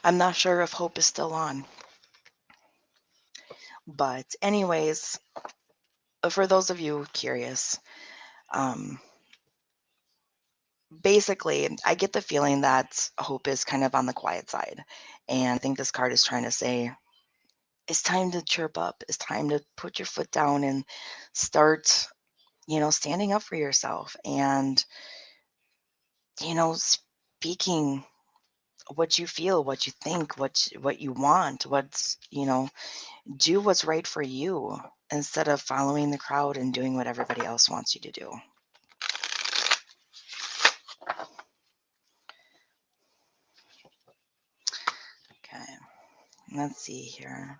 I'm not sure if Hope is still on. But, anyways, for those of you curious, um, basically, I get the feeling that Hope is kind of on the quiet side. And I think this card is trying to say, it's time to chirp up. It's time to put your foot down and start, standing up for yourself and, speaking what you feel, what you think, what you want, do what's right for you instead of following the crowd and doing what everybody else wants you to do. Okay, let's see here.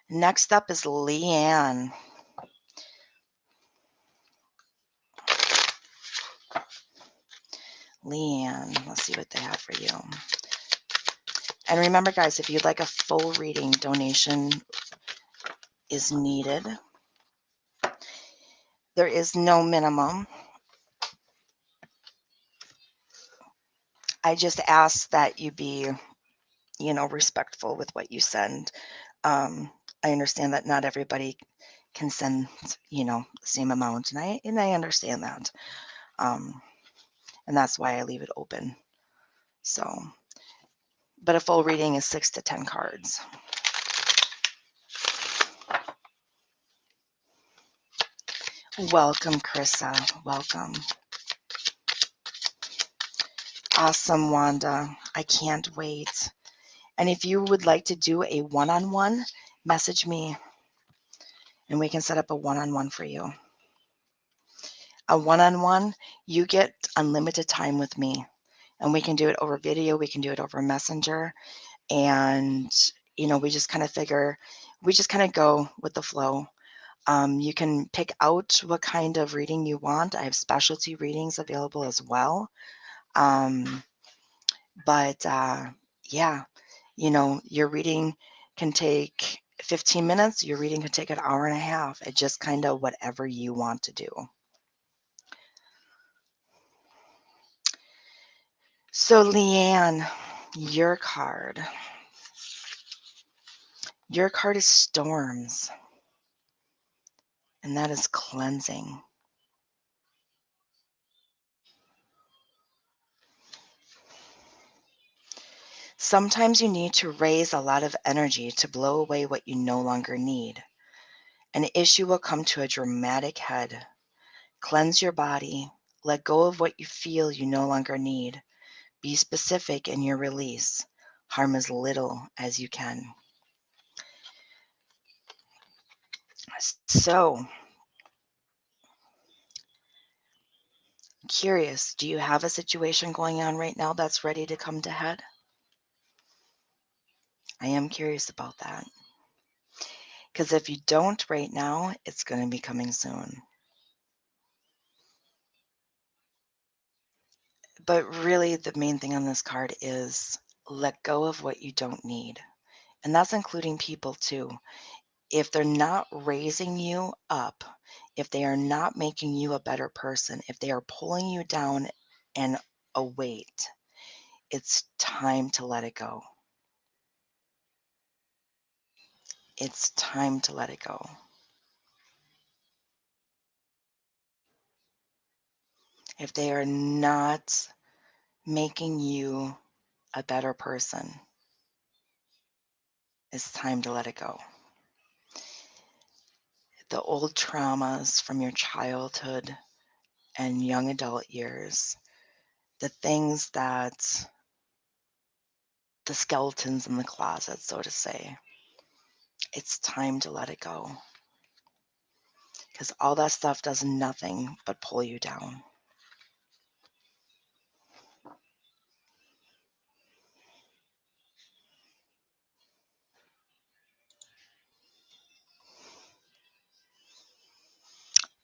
Next up is Leanne. Leanne, let's see what they have for you. And remember, guys, if you'd like a full reading, donation is needed. There is no minimum. I just ask that you be, respectful with what you send. I understand that not everybody can send, the same amount, and I understand that. And that's why I leave it open. So, but a full reading is 6 to 10 cards. Welcome, Krissa. Welcome. Awesome, Wanda. I can't wait. And if you would like to do a one-on-one, message me and we can set up a one-on-one for you. A one-on-one, you get unlimited time with me. And we can do it over video, we can do it over Messenger. And, we just kind of go with the flow. You can pick out what kind of reading you want. I have specialty readings available as well. Yeah, your reading can take 15 minutes. Your reading can take an hour and a half. It just kind of whatever you want to do. So, Leanne, your card. Your card is Storms, and that is cleansing. Sometimes you need to raise a lot of energy to blow away what you no longer need. An issue will come to a dramatic head. Cleanse your body. Let go of what you feel you no longer need. Be specific in your release. Harm as little as you can. So, curious, do you have a situation going on right now that's ready to come to head? I am curious about that. Because if you don't right now, it's going to be coming soon. But really, the main thing on this card is let go of what you don't need. And that's including people too. If they're not raising you up, if they are not making you a better person, if they are pulling you down and a weight, it's time to let it go. It's time to let it go. If they are not making you a better person, it's time to let it go. The old traumas from your childhood and young adult years, the things that the skeletons in the closet, so to say. It's time to let it go, because all that stuff does nothing but pull you down.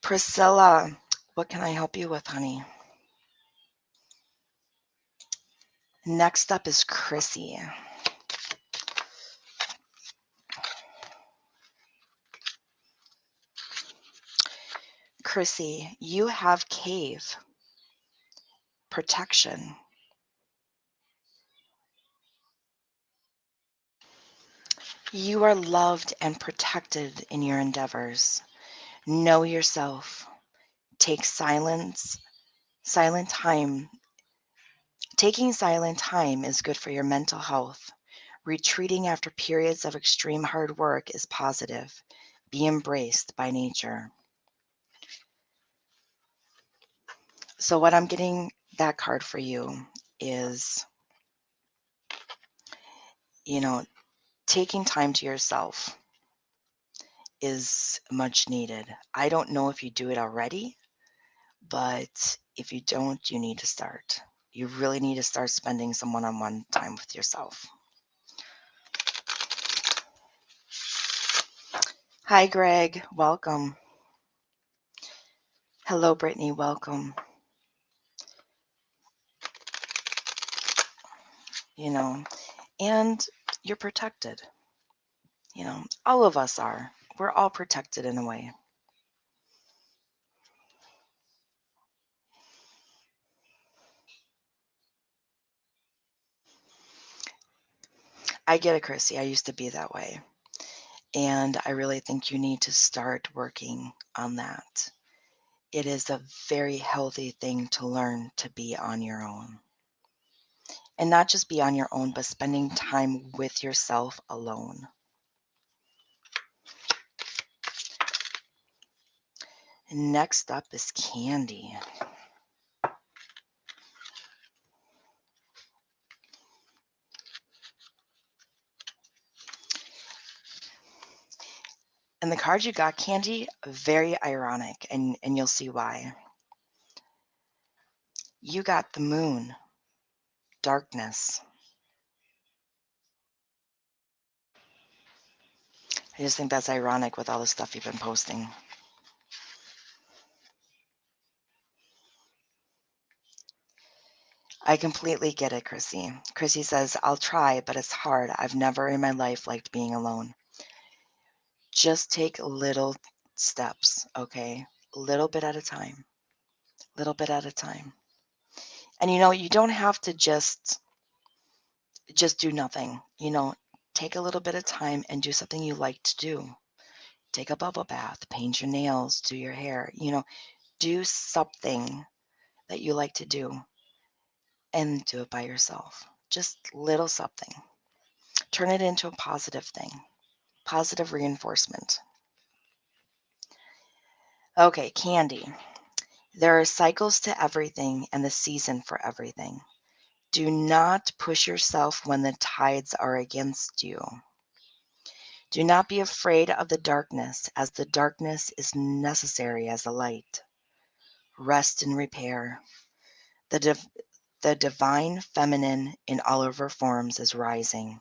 Priscilla, what can I help you with, honey? Next up is Chrissy. Chrissy, you have cave protection. You are loved and protected in your endeavors. Know yourself. Take silent time. Taking silent time is good for your mental health. Retreating after periods of extreme hard work is positive. Be embraced by nature. So what I'm getting that card for you is, taking time to yourself is much needed. I don't know if you do it already, but if you don't, you need to start. You really need to start spending some one-on-one time with yourself. Hi, Greg. Welcome. Hello, Brittany. Welcome. And you're protected. All of us are. We're all protected in a way. I get it, Chrissy. I used to be that way. And I really think you need to start working on that. It is a very healthy thing to learn to be on your own. And not just be on your own, but spending time with yourself alone. Next up is Candy. And the card you got, Candy, very ironic, and you'll see why. You got the moon, darkness. I just think that's ironic with all the stuff you've been posting. I completely get it, Chrissy. Chrissy says, I'll try, but it's hard. I've never in my life liked being alone. Just take little steps, okay? Little bit at a time. Little bit at a time. And you don't have to just do nothing. Take a little bit of time and do something you like to do. Take a bubble bath, paint your nails, do your hair, do something that you like to do and do it by yourself. Just little something. Turn it into a positive thing. Positive reinforcement. Okay, Candy. There are cycles to everything and the season for everything. Do not push yourself when the tides are against you. Do not be afraid of the darkness, as the darkness is necessary as the light. Rest and repair. The divine feminine in all of her forms is rising.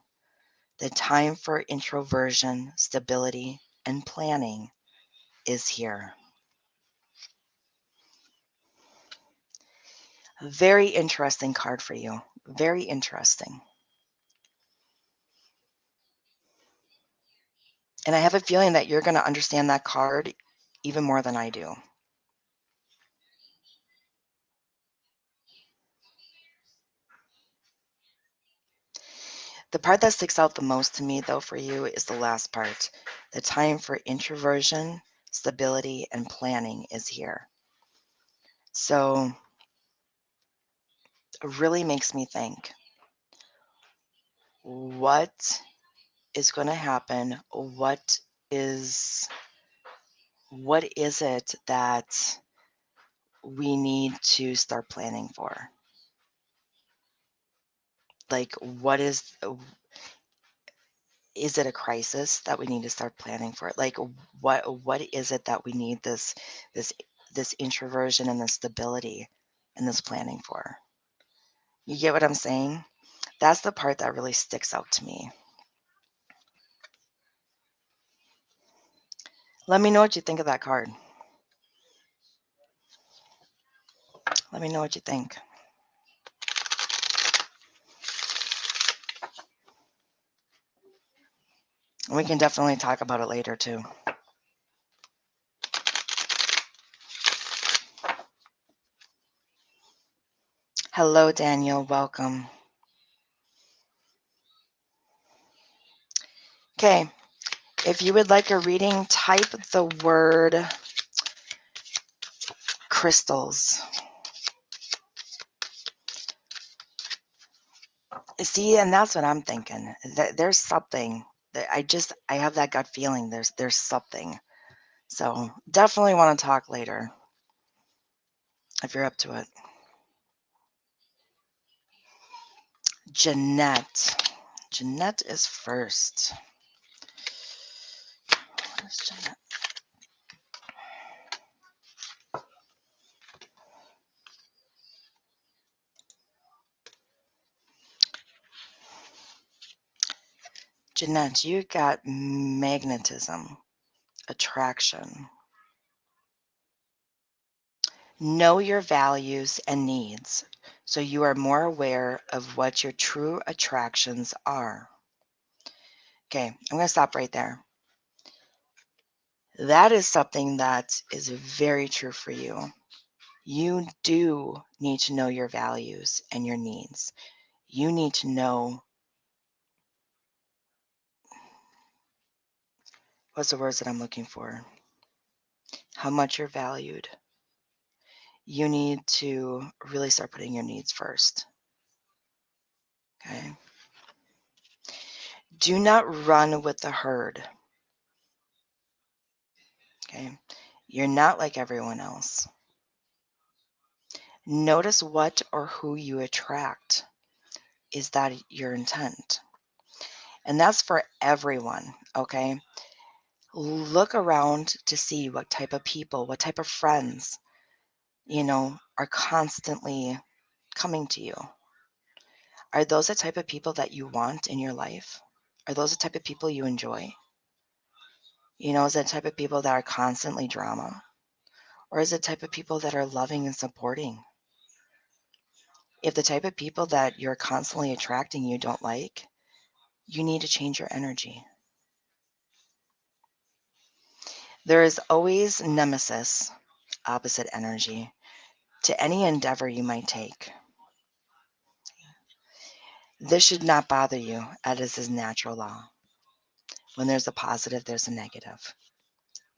The time for introversion, stability, and planning is here. Very interesting card for you. Very interesting. And I have a feeling that you're going to understand that card even more than I do. The part that sticks out the most to me, though, for you is the last part. The time for introversion, stability, and planning is here. So it really makes me think, what is going to happen? What is it that we need to start planning for? Like, is it a crisis that we need to start planning for? Like, what is it that we need this this introversion and this stability and this planning for? You get what I'm saying? That's the part that really sticks out to me. Let me know what you think of that card. Let me know what you think. And we can definitely talk about it later too. Hello, Daniel. Welcome. Okay. If you would like a reading, type the word crystals. See, and that's what I'm thinking. There's something that I have that gut feeling. There's something. So definitely want to talk later if you're up to it. Jeanette. Jeanette is first. Where's Jeanette? Jeanette, you got magnetism, attraction. Know your values and needs so you are more aware of what your true attractions are. Okay, I'm going to stop right there. That is something that is very true for you. You do need to know your values and your needs. You need to know, what's the words that I'm looking for? How much you're valued. You need to really start putting your needs first. Okay. Do not run with the herd. Okay. You're not like everyone else. Notice what or who you attract. Is that your intent? And that's for everyone. Okay. Look around to see what type of people, what type of friends, are constantly coming to you. Are those the type of people that you want in your life? Are those the type of people you enjoy? Is it the type of people that are constantly drama? Or is it the type of people that are loving and supporting? If the type of people that you're constantly attracting you don't like, you need to change your energy. There is always nemesis, opposite energy, to any endeavor you might take. This should not bother you, as is natural law. When there's a positive, there's a negative.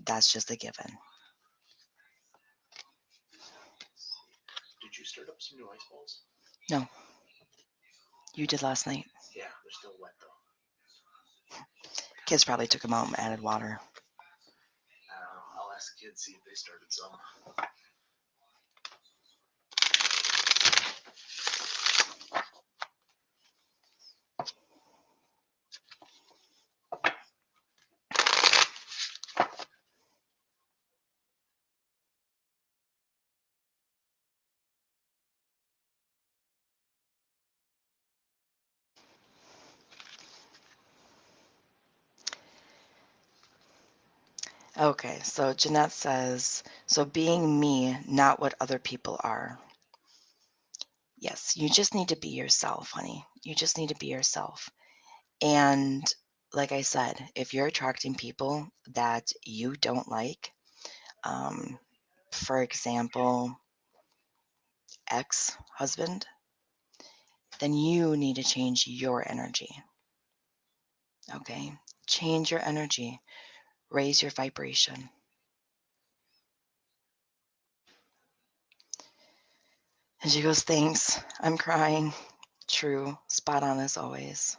That's just a given. Did you start up some new ice balls? No. You did last night. Yeah, they're still wet though. Kids probably took them out and added water. I'll ask the kids, see if they started some. Okay, so Jeanette says, so being me, not what other people are. Yes, you just need to be yourself, honey. You just need to be yourself. And like I said, if you're attracting people that you don't like, for example, ex-husband, then you need to change your energy. Okay? Change your energy. Raise your vibration. And she goes, thanks. I'm crying. True. Spot on as always.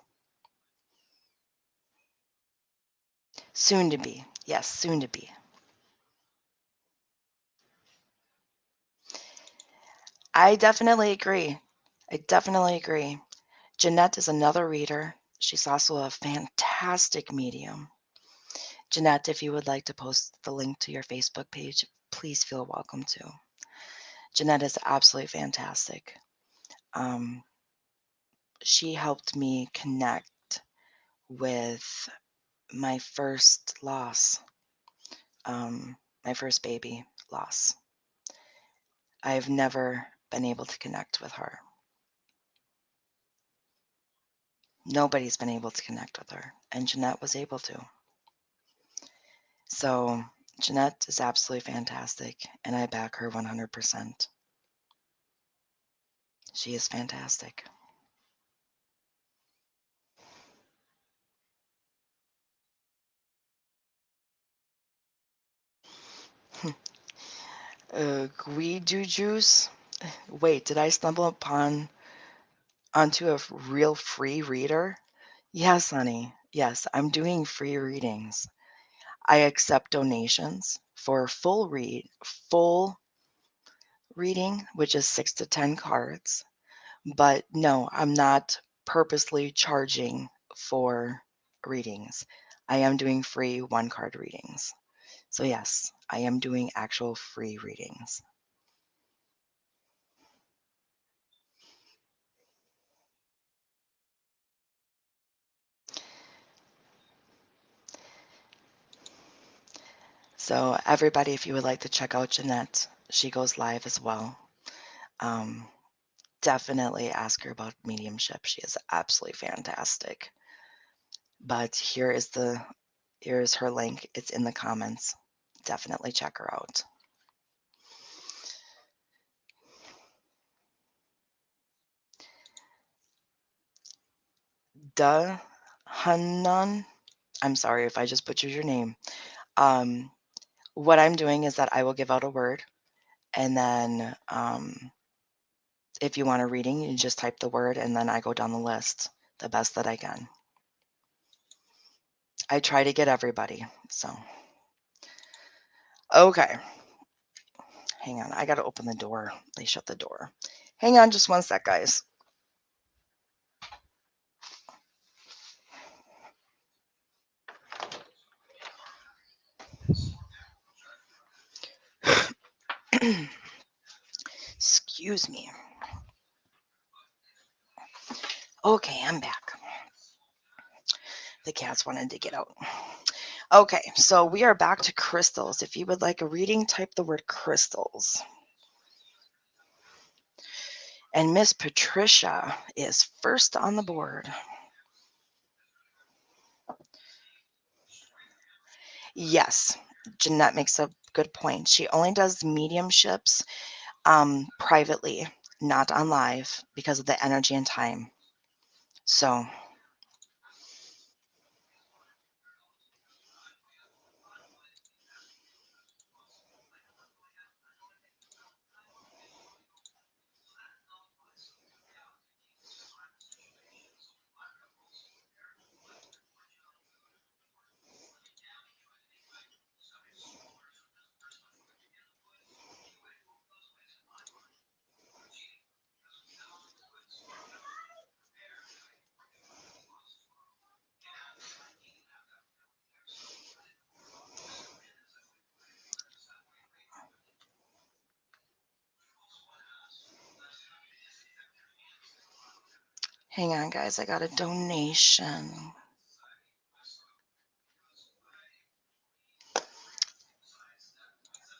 Soon to be. Yes, soon to be. I definitely agree. I definitely agree. Jeanette is another reader. She's also a fantastic medium. Jeanette, if you would like to post the link to your Facebook page, please feel welcome to. Jeanette is absolutely fantastic. She helped me connect with my first loss, my first baby loss. I've never been able to connect with her. Nobody's been able to connect with her, and Jeanette was able to. So Jeanette is absolutely fantastic, and I back her 100%. She is fantastic. Guido Juice. Wait, did I stumble onto a real free reader? Yes, honey. Yes, I'm doing free readings. I accept donations for full reading, which is 6 to 10 cards. But no, I'm not purposely charging for readings. I am doing free 1-card readings. So yes, I am doing actual free readings. So everybody, if you would like to check out Jeanette, she goes live as well. Definitely ask her about mediumship. She is absolutely fantastic. But here is her link. It's in the comments. Definitely check her out. Hanan, I'm sorry if I just butchered your name. What I'm doing is that I will give out a word, and then if you want a reading, you just type the word, and then I go down the list the best that I can. I try to get everybody, so. Okay. Hang on, I gotta open the door. They shut the door. Hang on just one sec, guys. Excuse me. Okay, I'm back. The cats wanted to get out. Okay, so we are back to crystals. If you would like a reading, type the word crystals. And Miss Patricia is first on the board. Yes, Jeanette makes a good point. She only does mediumships privately, not on live, because of the energy and time. So hang on, guys. I got a donation.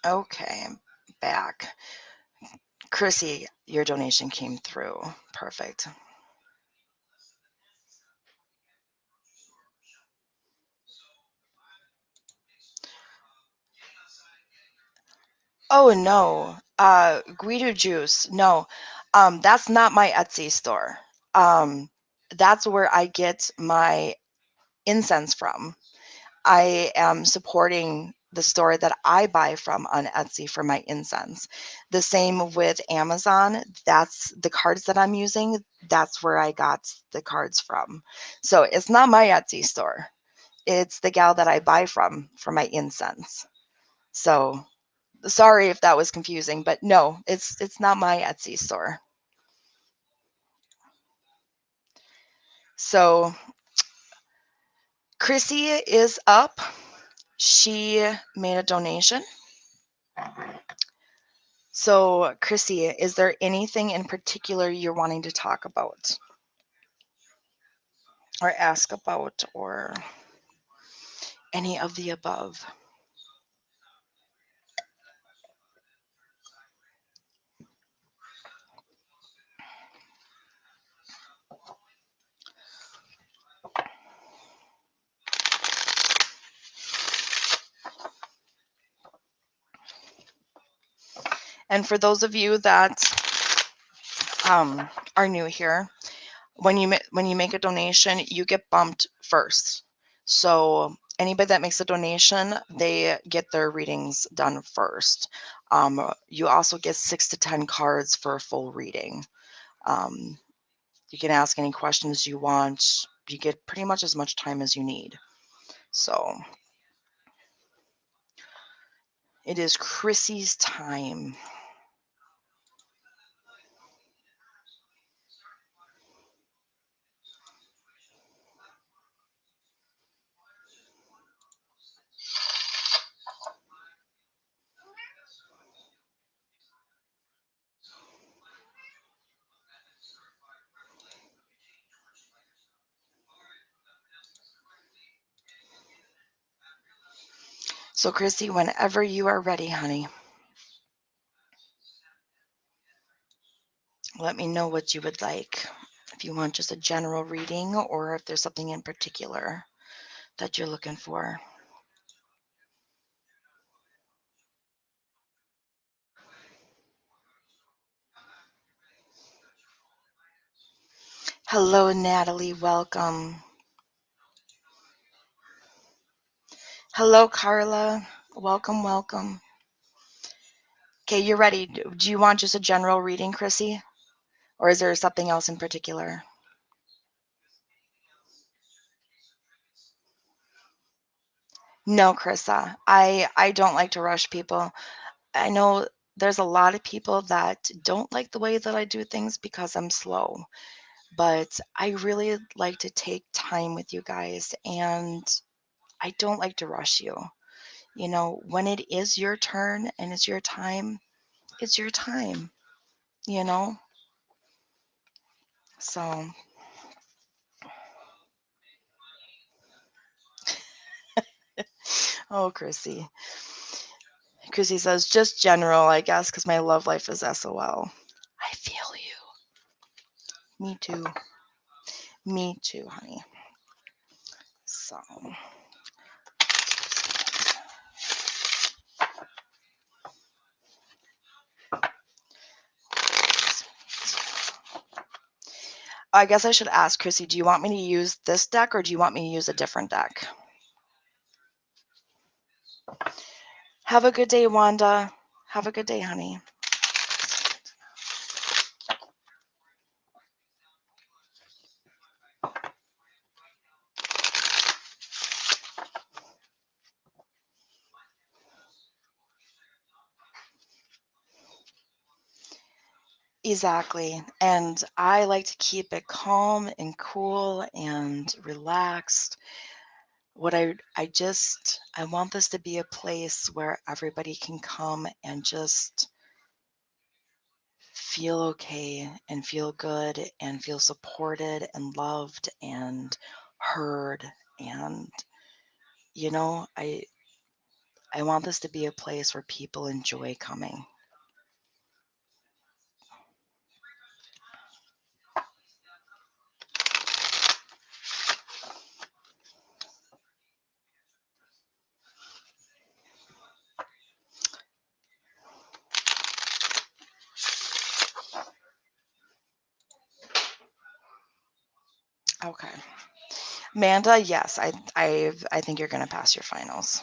Okay, I'm back. Chrissy, your donation came through. Perfect. Oh no, Guido Juice. No, that's not my Etsy store. That's where I get my incense from. I am supporting the store that I buy from on Etsy for my incense. The same with Amazon. That's the cards that I'm using. That's where I got the cards from. So it's not my Etsy store. It's the gal that I buy from for my incense. So sorry if that was confusing, but no, it's not my Etsy store. So Chrissy is up. She made a donation. So Chrissy, is there anything in particular you're wanting to talk about or ask about or any of the above? And for those of you that are new here, when you make a donation, you get bumped first. So anybody that makes a donation, they get their readings done first. You also get 6 to 10 cards for a full reading. You can ask any questions you want. You get pretty much as much time as you need. So it is Chrissy's time. So Chrissy, whenever you are ready, honey, let me know what you would like. If you want just a general reading or if there's something in particular that you're looking for. Hello, Natalie. Welcome. Hello, Carla. Welcome, welcome. Okay, you're ready. Do you want just a general reading, Chrissy? Or is there something else in particular? No, Krissa. I don't like to rush people. I know there's a lot of people that don't like the way that I do things because I'm slow. But I really like to take time with you guys, and I don't like to rush you. You know, when it is your turn and it's your time, it's your time, you know? So, oh, Chrissy. Chrissy says, just general, I guess, because my love life is SOL. I feel you. Me too. Me too, honey. So, I guess I should ask Chrissy, do you want me to use this deck or do you want me to use a different deck? Have a good day, Wanda. Have a good day, honey. Exactly. And I like to keep it calm and cool and relaxed. What I want this to be a place where everybody can come and just feel okay and feel good and feel supported and loved and heard. And you know, I want this to be a place where people enjoy coming. Okay. Amanda, yes, I think you're going to pass your finals.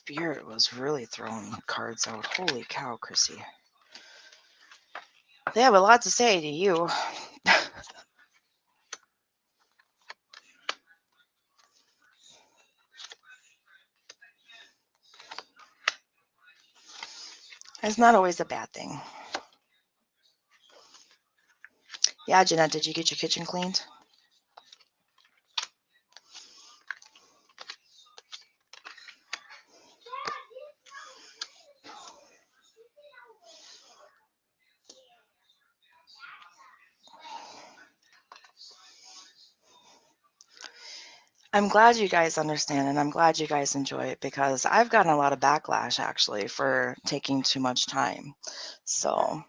Spirit was really throwing cards out. Holy cow, Chrissy. They have a lot to say to you. It's not always a bad thing. Yeah, Jeanette, did you get your kitchen cleaned? I'm glad you guys understand and I'm glad you guys enjoy it because I've gotten a lot of backlash actually for taking too much time. So,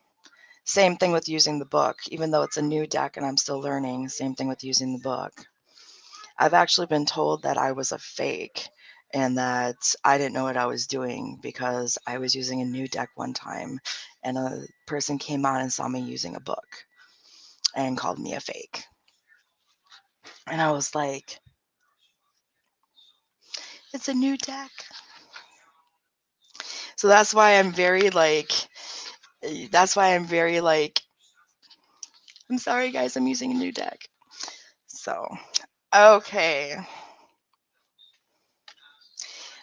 same thing with using the book, even though it's a new deck and I'm still learning, same thing with using the book. I've actually been told that I was a fake and that I didn't know what I was doing because I was using a new deck one time and a person came on and saw me using a book and called me a fake. And I was like, it's a new deck. So that's why I'm very like, I'm sorry guys, I'm using a new deck. So, okay.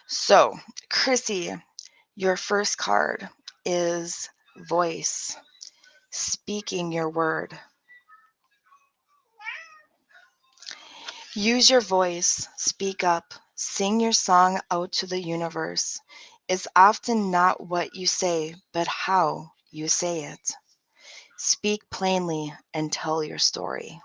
So, Chrissy, your first card is voice, speaking your word. Use your voice, speak up, sing your song out to the universe. It's often not what you say, but how you say it. Speak plainly and tell your story.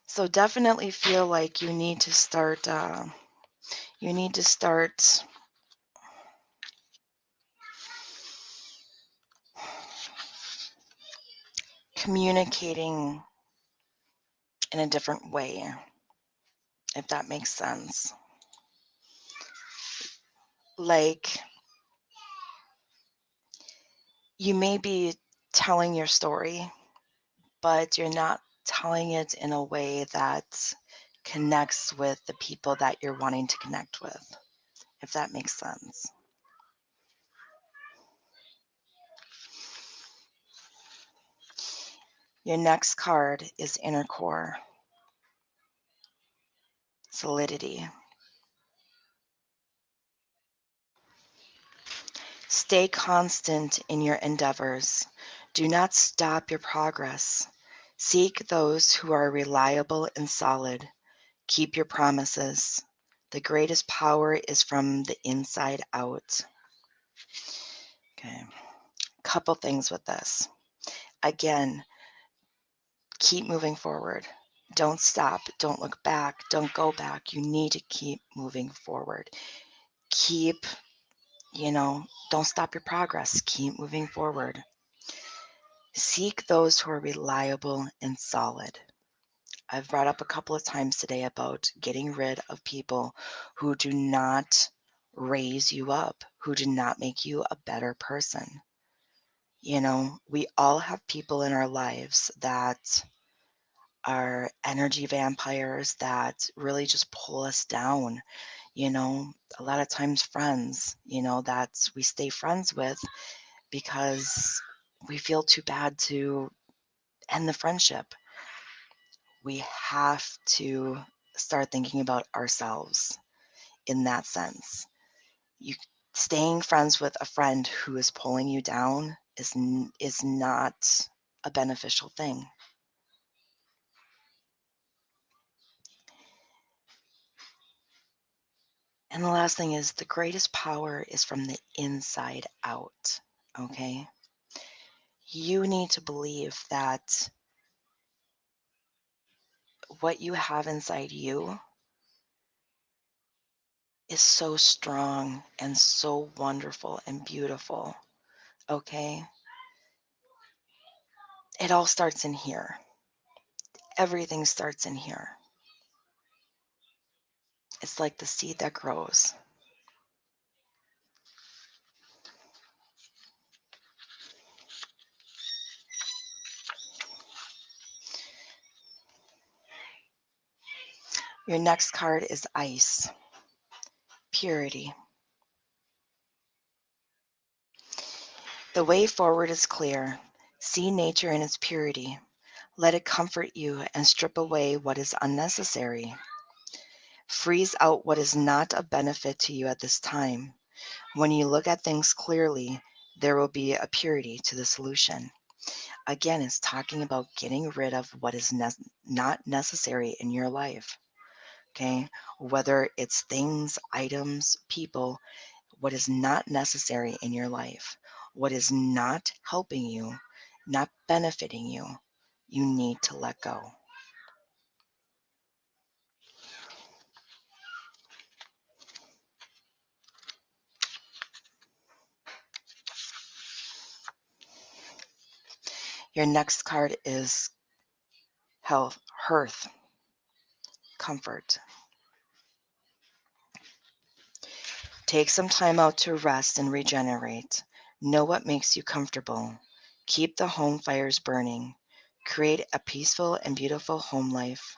So definitely feel like you need to start communicating in a different way, if that makes sense. Like, you may be telling your story, but you're not telling it in a way that connects with the people that you're wanting to connect with, if that makes sense. Your next card is inner core, solidity. Stay constant in your endeavors. Do not stop your progress. Seek those who are reliable and solid. Keep your promises. The greatest power is from the inside out. Okay. Couple things with this. Again, keep moving forward. Don't stop. Don't look back. Don't go back. You need to keep moving forward. Keep, don't stop your progress. Keep moving forward. Seek those who are reliable and solid. I've brought up a couple of times today about getting rid of people who do not raise you up, who do not make you a better person. We all have people in our lives that are energy vampires that really just pull us down. A lot of times friends, that we stay friends with because we feel too bad to end the friendship. We have to start thinking about ourselves in that sense. You staying friends with a friend who is pulling you down is not a beneficial thing. And the last thing is the greatest power is from the inside out. Okay? You need to believe that what you have inside you is so strong and so wonderful and beautiful. Okay? It all starts in here. Everything starts in here. It's like the seed that grows. Your next card is ice, purity. The way forward is clear. See nature in its purity. Let it comfort you and strip away what is unnecessary. Freeze out what is not a benefit to you at this time. When you look at things clearly, there will be a purity to the solution. Again, it's talking about getting rid of what is not necessary in your life. Okay, whether it's things, items, people, what is not necessary in your life, what is not helping you, not benefiting you, you need to let go. Your next card is health, hearth, comfort. Take some time out to rest and regenerate. Know what makes you comfortable. Keep the home fires burning. Create a peaceful and beautiful home life.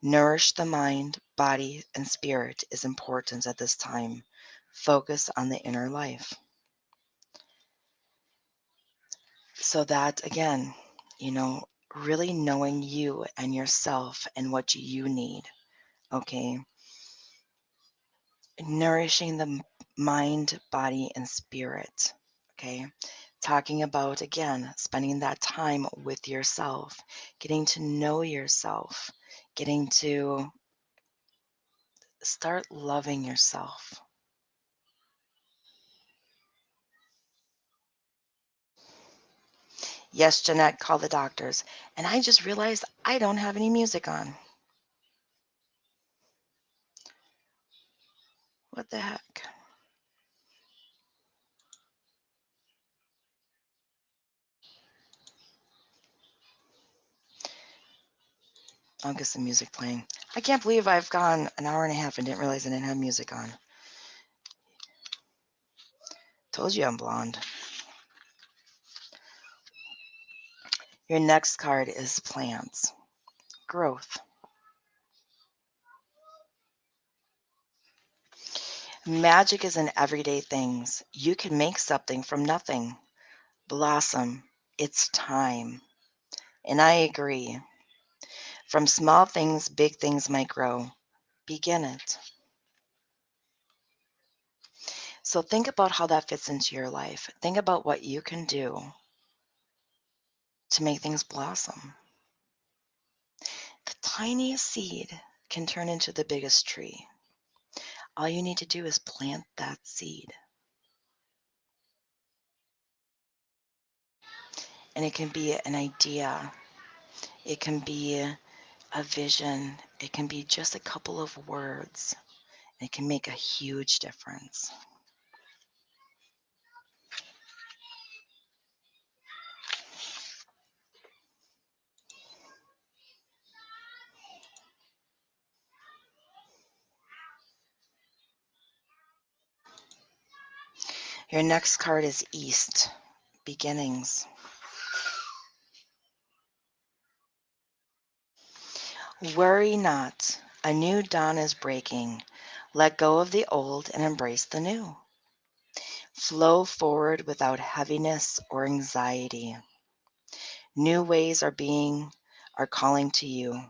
Nourish the mind, body, and spirit is important at this time. Focus on the inner life. So that, again, really knowing you and yourself and what you need, okay? Nourishing the mind, body, and spirit, okay? Talking about, again, spending that time with yourself, getting to know yourself, getting to start loving yourself. Yes, Jeanette, call the doctors. And I just realized I don't have any music on. What the heck? I'll get some music playing. I can't believe I've gone an hour and a half and didn't realize I didn't have music on. Told you I'm blonde. Your next card is plants, growth. Magic is in everyday things. You can make something from nothing. Blossom. It's time. And I agree. From small things, big things might grow. Begin it. So think about how that fits into your life. Think about what you can do to make things blossom. The tiniest seed can turn into the biggest tree. All you need to do is plant that seed. And it can be an idea. It can be a vision. It can be just a couple of words. It can make a huge difference. Your next card is East, beginnings. Worry not, a new dawn is breaking. Let go of the old and embrace the new. Flow forward without heaviness or anxiety. New ways are calling to you.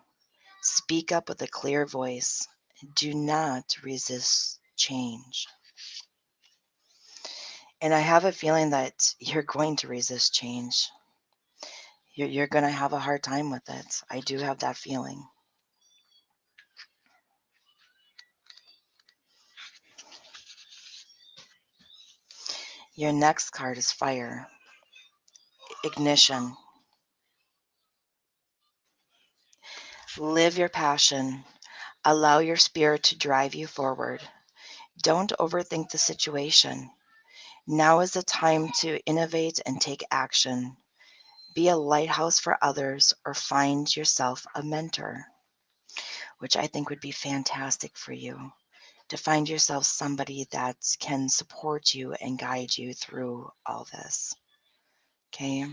Speak up with a clear voice. Do not resist change. And I have a feeling that you're going to resist change. You're going to have a hard time with it. I do have that feeling. Your next card is fire, ignition. Live your passion. Allow your spirit to drive you forward. Don't overthink the situation. Now is the time to innovate and take action. Be a lighthouse for others or find yourself a mentor, which I think would be fantastic for you, to find yourself somebody that can support you and guide you through all this. Okay?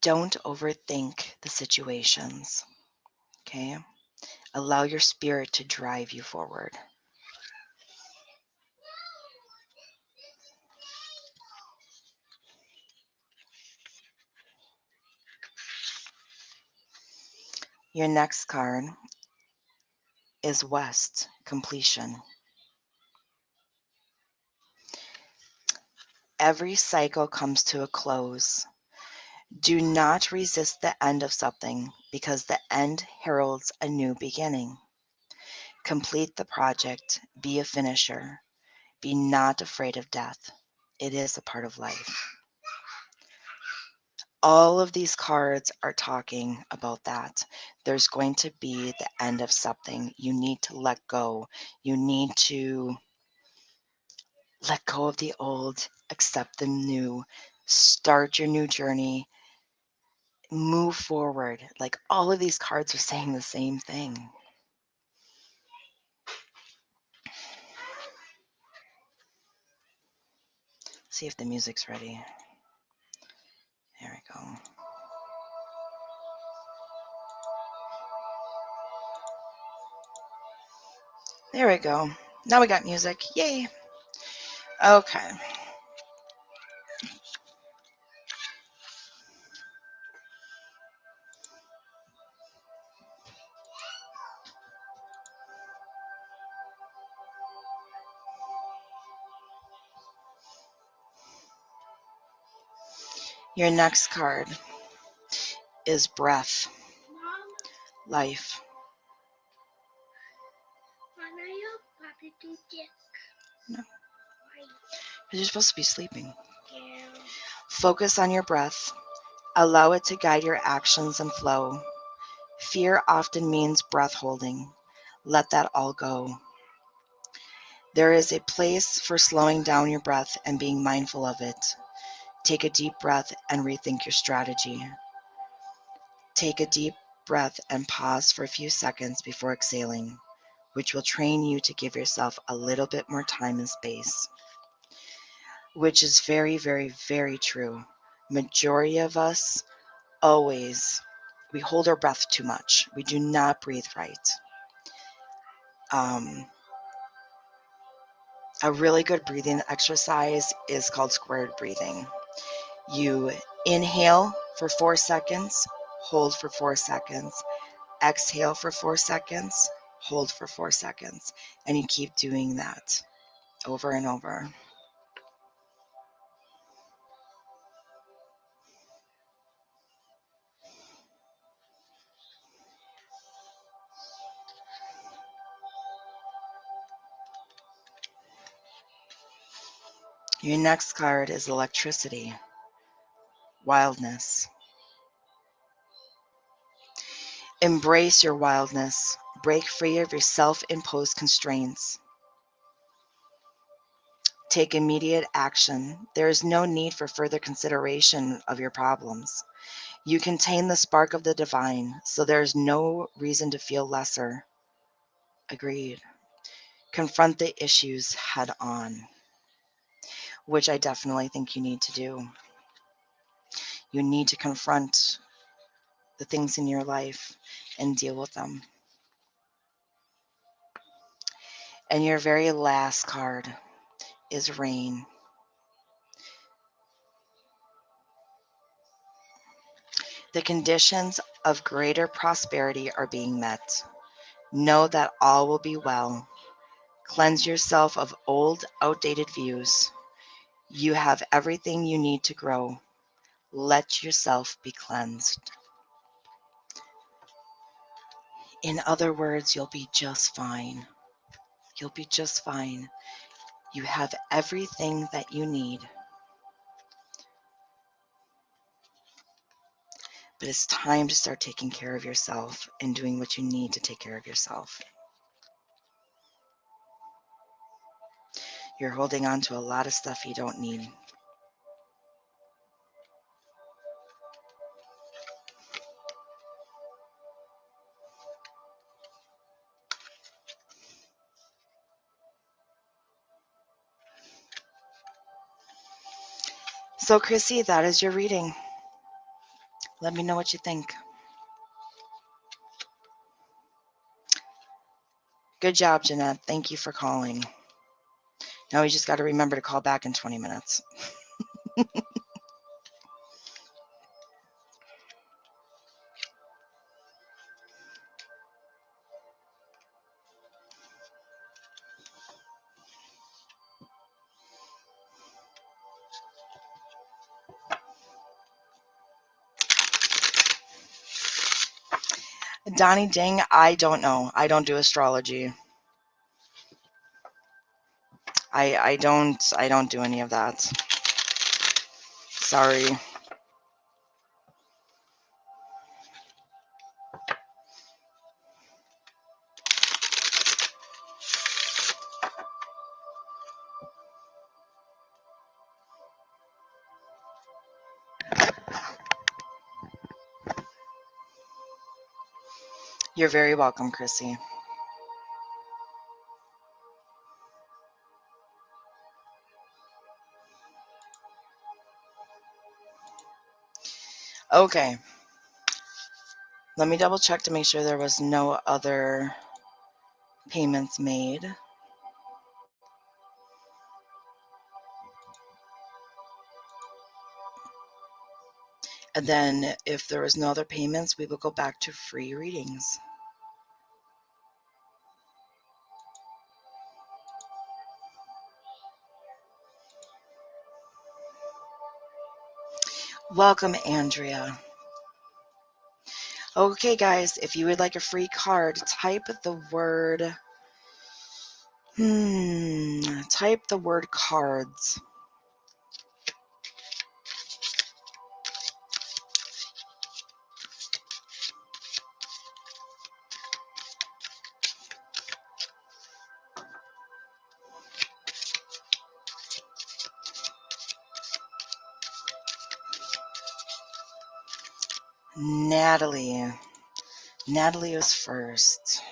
Don't overthink the situations. Okay? Allow your spirit to drive you forward. Your next card is West, completion. Every cycle comes to a close. Do not resist the end of something because the end heralds a new beginning. Complete the project. Be a finisher. Be not afraid of death. It is a part of life. All of these cards are talking about that. There's going to be the end of something. You need to let go. You need to let go of the old, accept the new, start your new journey, move forward. Like all of these cards are saying the same thing. See if the music's ready. There we go. There we go. Now we got music. Yay. Okay. Your next card is breath, Mom, life. when are you about to check? No. Why? You're supposed to be sleeping. Yeah. Focus on your breath. Allow it to guide your actions and flow. Fear often means breath holding. Let that all go. There is a place for slowing down your breath and being mindful of it. Take a deep breath and rethink your strategy. Take a deep breath and pause for a few seconds before exhaling, which will train you to give yourself a little bit more time and space, which is very, very, very true. Majority of us always, we hold our breath too much. We do not breathe right. A really good breathing exercise is called squared breathing. You inhale for 4 seconds, hold for 4 seconds, exhale for 4 seconds, hold for 4 seconds, and you keep doing that over and over. Your next card is electricity, wildness. Embrace your wildness. Break free of your self-imposed constraints. Take immediate action. There is no need for further consideration of your problems. You contain the spark of the divine, so there is no reason to feel lesser. Agreed. Confront the issues head on, which I definitely think you need to do. You need to confront the things in your life and deal with them. And your very last card is rain. The conditions of greater prosperity are being met. Know that all will be well. Cleanse yourself of old, outdated views. You have everything you need to grow. Let yourself be cleansed. In other words, you'll be just fine. You'll be just fine. You have everything that you need. But it's time to start taking care of yourself and doing what you need to take care of yourself. You're holding on to a lot of stuff you don't need. So, Chrissy, that is your reading. Let me know what you think. Good job, Jeanette. Thank you for calling. Now we just got to remember to call back in 20 minutes. Donnie Ding, I don't know. I don't do astrology. I don't do any of that. Sorry. You're very welcome, Chrissy. Okay. Let me double check to make sure there was no other payments made. And then if there was no other payments, we will go back to free readings. Welcome, Andrea. Okay, guys, if you would like a free card, type the word cards. Natalie. Natalie was first.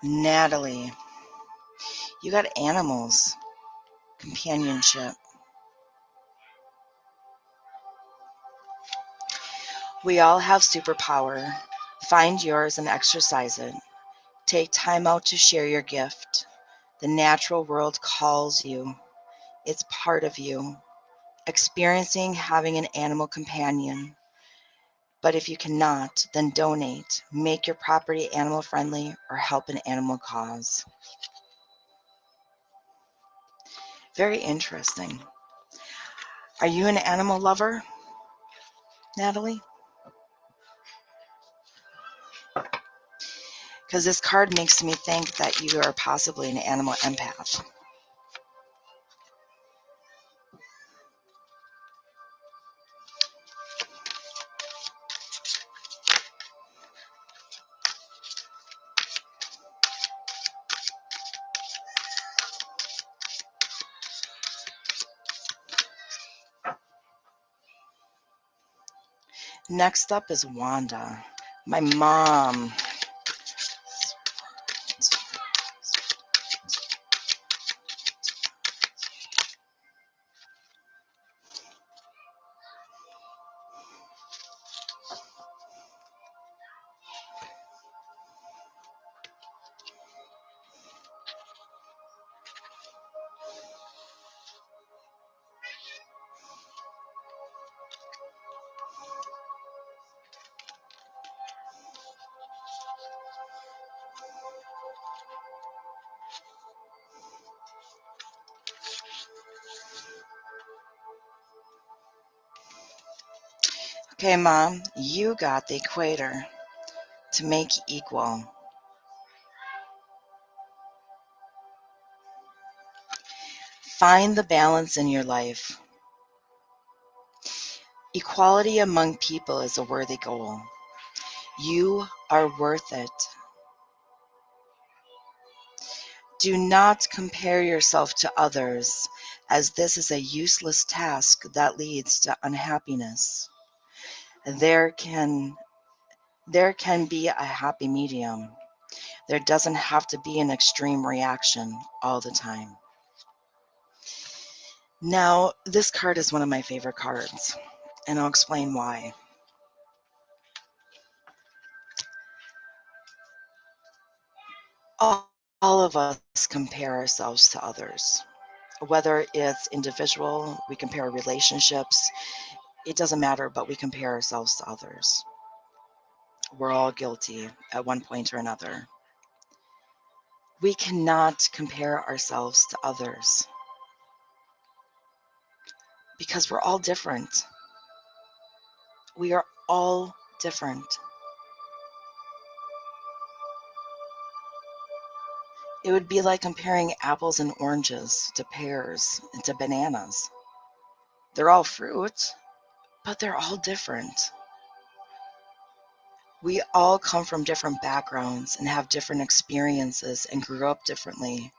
Natalie, you got animals, companionship. We all have superpower. Find yours and exercise it. Take time out to share your gift. The natural world calls you. It's part of you. Experiencing having an animal companion. But if you cannot, then donate. Make your property animal friendly or help an animal cause. Very interesting. Are you an animal lover, Natalie? Because this card makes me think that you are possibly an animal empath. Next up is Wanda, my mom. Okay, Mom, you got the equator to make equal. Find the balance in your life. Equality among people is a worthy goal. You are worth it. Do not compare yourself to others, as this is a useless task that leads to unhappiness. There can be a happy medium. There doesn't have to be an extreme reaction all the time. Now, this card is one of my favorite cards, and I'll explain why. All of us compare ourselves to others. Whether it's individual, we compare relationships, it doesn't matter, but we compare ourselves to others. We're all guilty at one point or another. We cannot compare ourselves to others because we're all different. We are all different. It would be like comparing apples and oranges to pears and to bananas. They're all fruit, but they're all different. We all come from different backgrounds and have different experiences and grew up differently.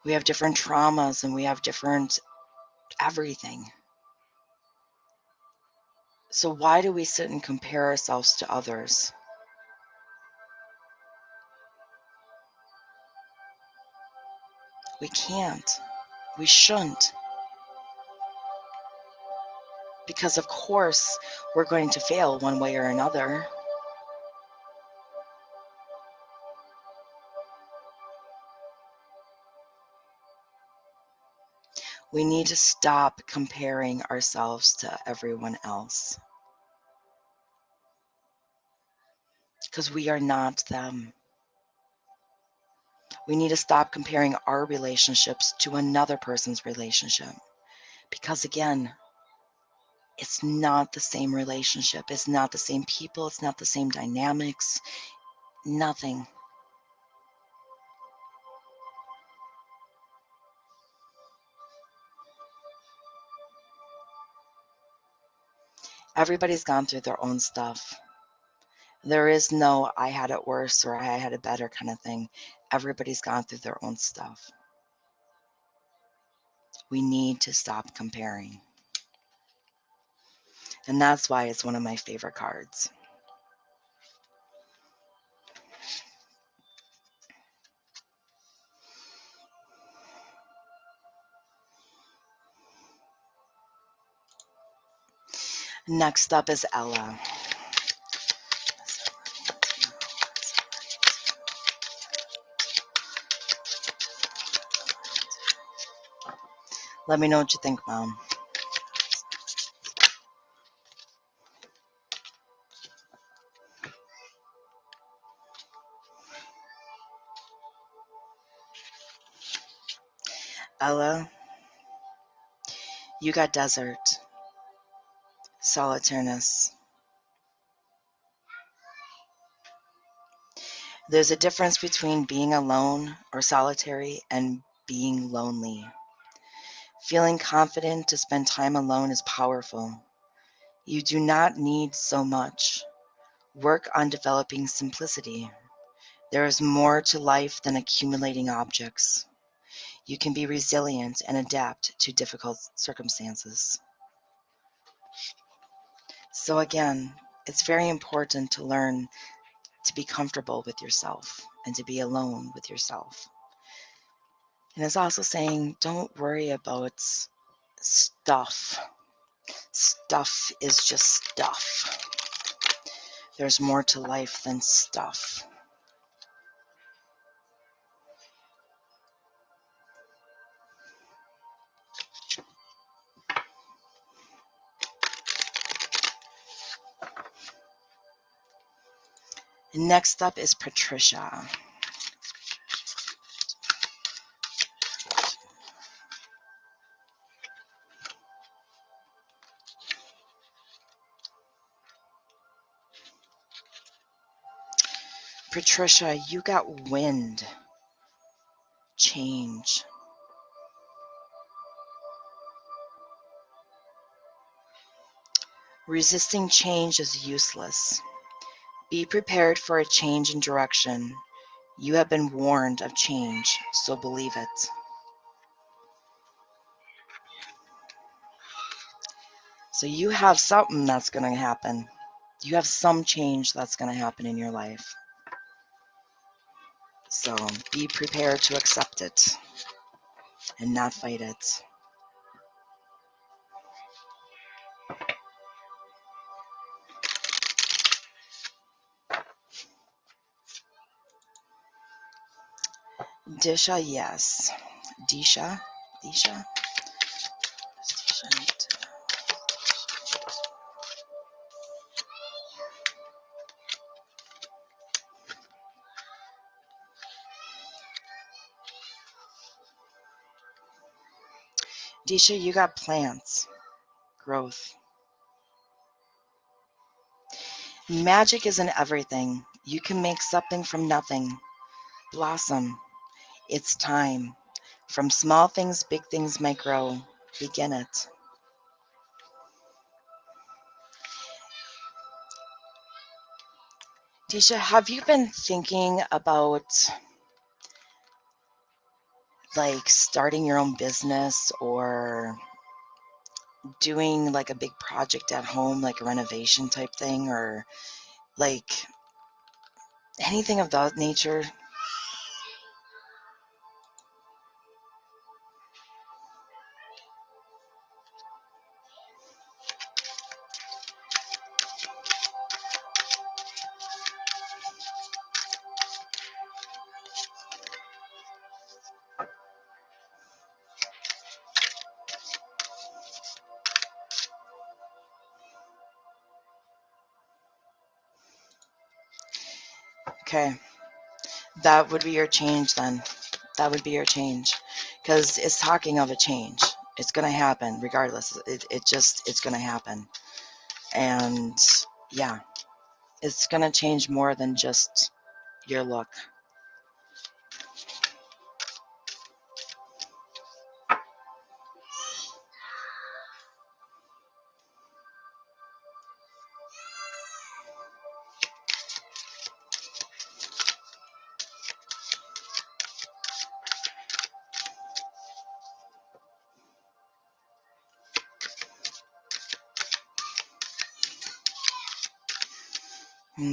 We have different traumas and we have different everything. So why do we sit and compare ourselves to others? We can't. We shouldn't. Because of course we're going to fail one way or another. We need to stop comparing ourselves to everyone else. Because we are not them. We need to stop comparing our relationships to another person's relationship. Because again, it's not the same relationship. It's not the same people. It's not the same dynamics. Nothing. Everybody's gone through their own stuff. There is no I had it worse or I had it better kind of thing. Everybody's gone through their own stuff. We need to stop comparing. And that's why it's one of my favorite cards. Next up is Ella. Let me know what you think, Mom. Ella, you got desert, solitariness. There's a difference between being alone or solitary and being lonely. Feeling confident to spend time alone is powerful. You do not need so much. Work on developing simplicity. There is more to life than accumulating objects. You can be resilient and adapt to difficult circumstances. So again, it's very important to learn to be comfortable with yourself and to be alone with yourself. And it's also saying, don't worry about stuff. Stuff is just stuff. There's more to life than stuff. And next up is Patricia. Patricia, you got wind. Change. Resisting change is useless. Be prepared for a change in direction. You have been warned of change, so believe it. So you have something that's going to happen. You have some change that's going to happen in your life. So be prepared to accept it and not fight it. Disha, yes. Disha? Disha? Disha, you got plants. Growth. Magic is in everything. You can make something from nothing. Blossom. It's time. From small things, big things may grow. Begin it. Disha, have you been thinking about like starting your own business or doing like a big project at home, like a renovation type thing, or like anything of that nature? Okay, that would be your change then. That would be your change, because it's talking of a change. It's going to happen regardless. It's going to happen. And yeah, it's going to change more than just your look.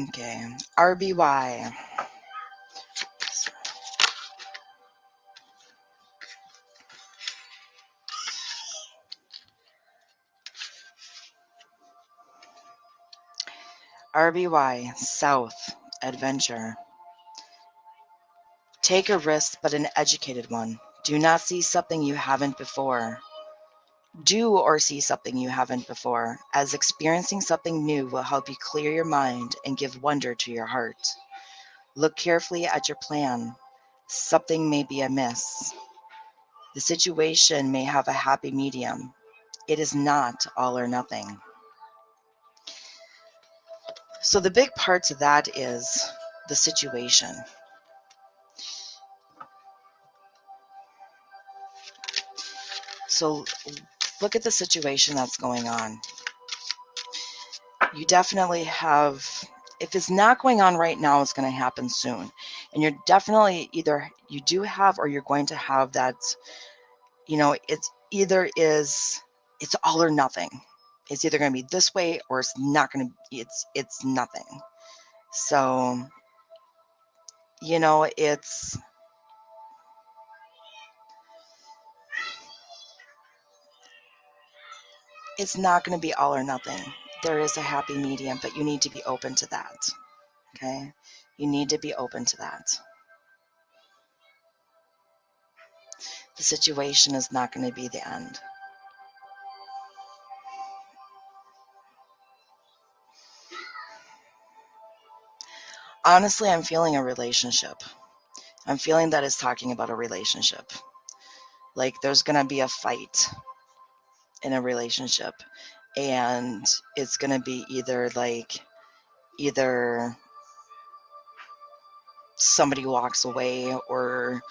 Okay, RBY. RBY, South, Adventure. Take a risk, but an educated one. Do not see something you haven't before. Do or see something you haven't before, as experiencing something new will help you clear your mind and give wonder to your heart. Look carefully at your plan. Something may be amiss. The situation may have a happy medium. It is not all or nothing. So the big part to that is the situation. So look at the situation that's going on. You definitely have, if it's not going on right now, it's going to happen soon. And you're definitely either you do have or you're going to have that, it's either is, it's all or nothing. It's either going to be this way or it's not going to, it's nothing. So, it's not going to be all or nothing. There is a happy medium, but you need to be open to that. Okay? You need to be open to that. The situation is not going to be the end. Honestly, I'm feeling a relationship. I'm feeling that it's talking about a relationship. Like there's going to be a fight in a relationship. And it's going to be either somebody walks away or,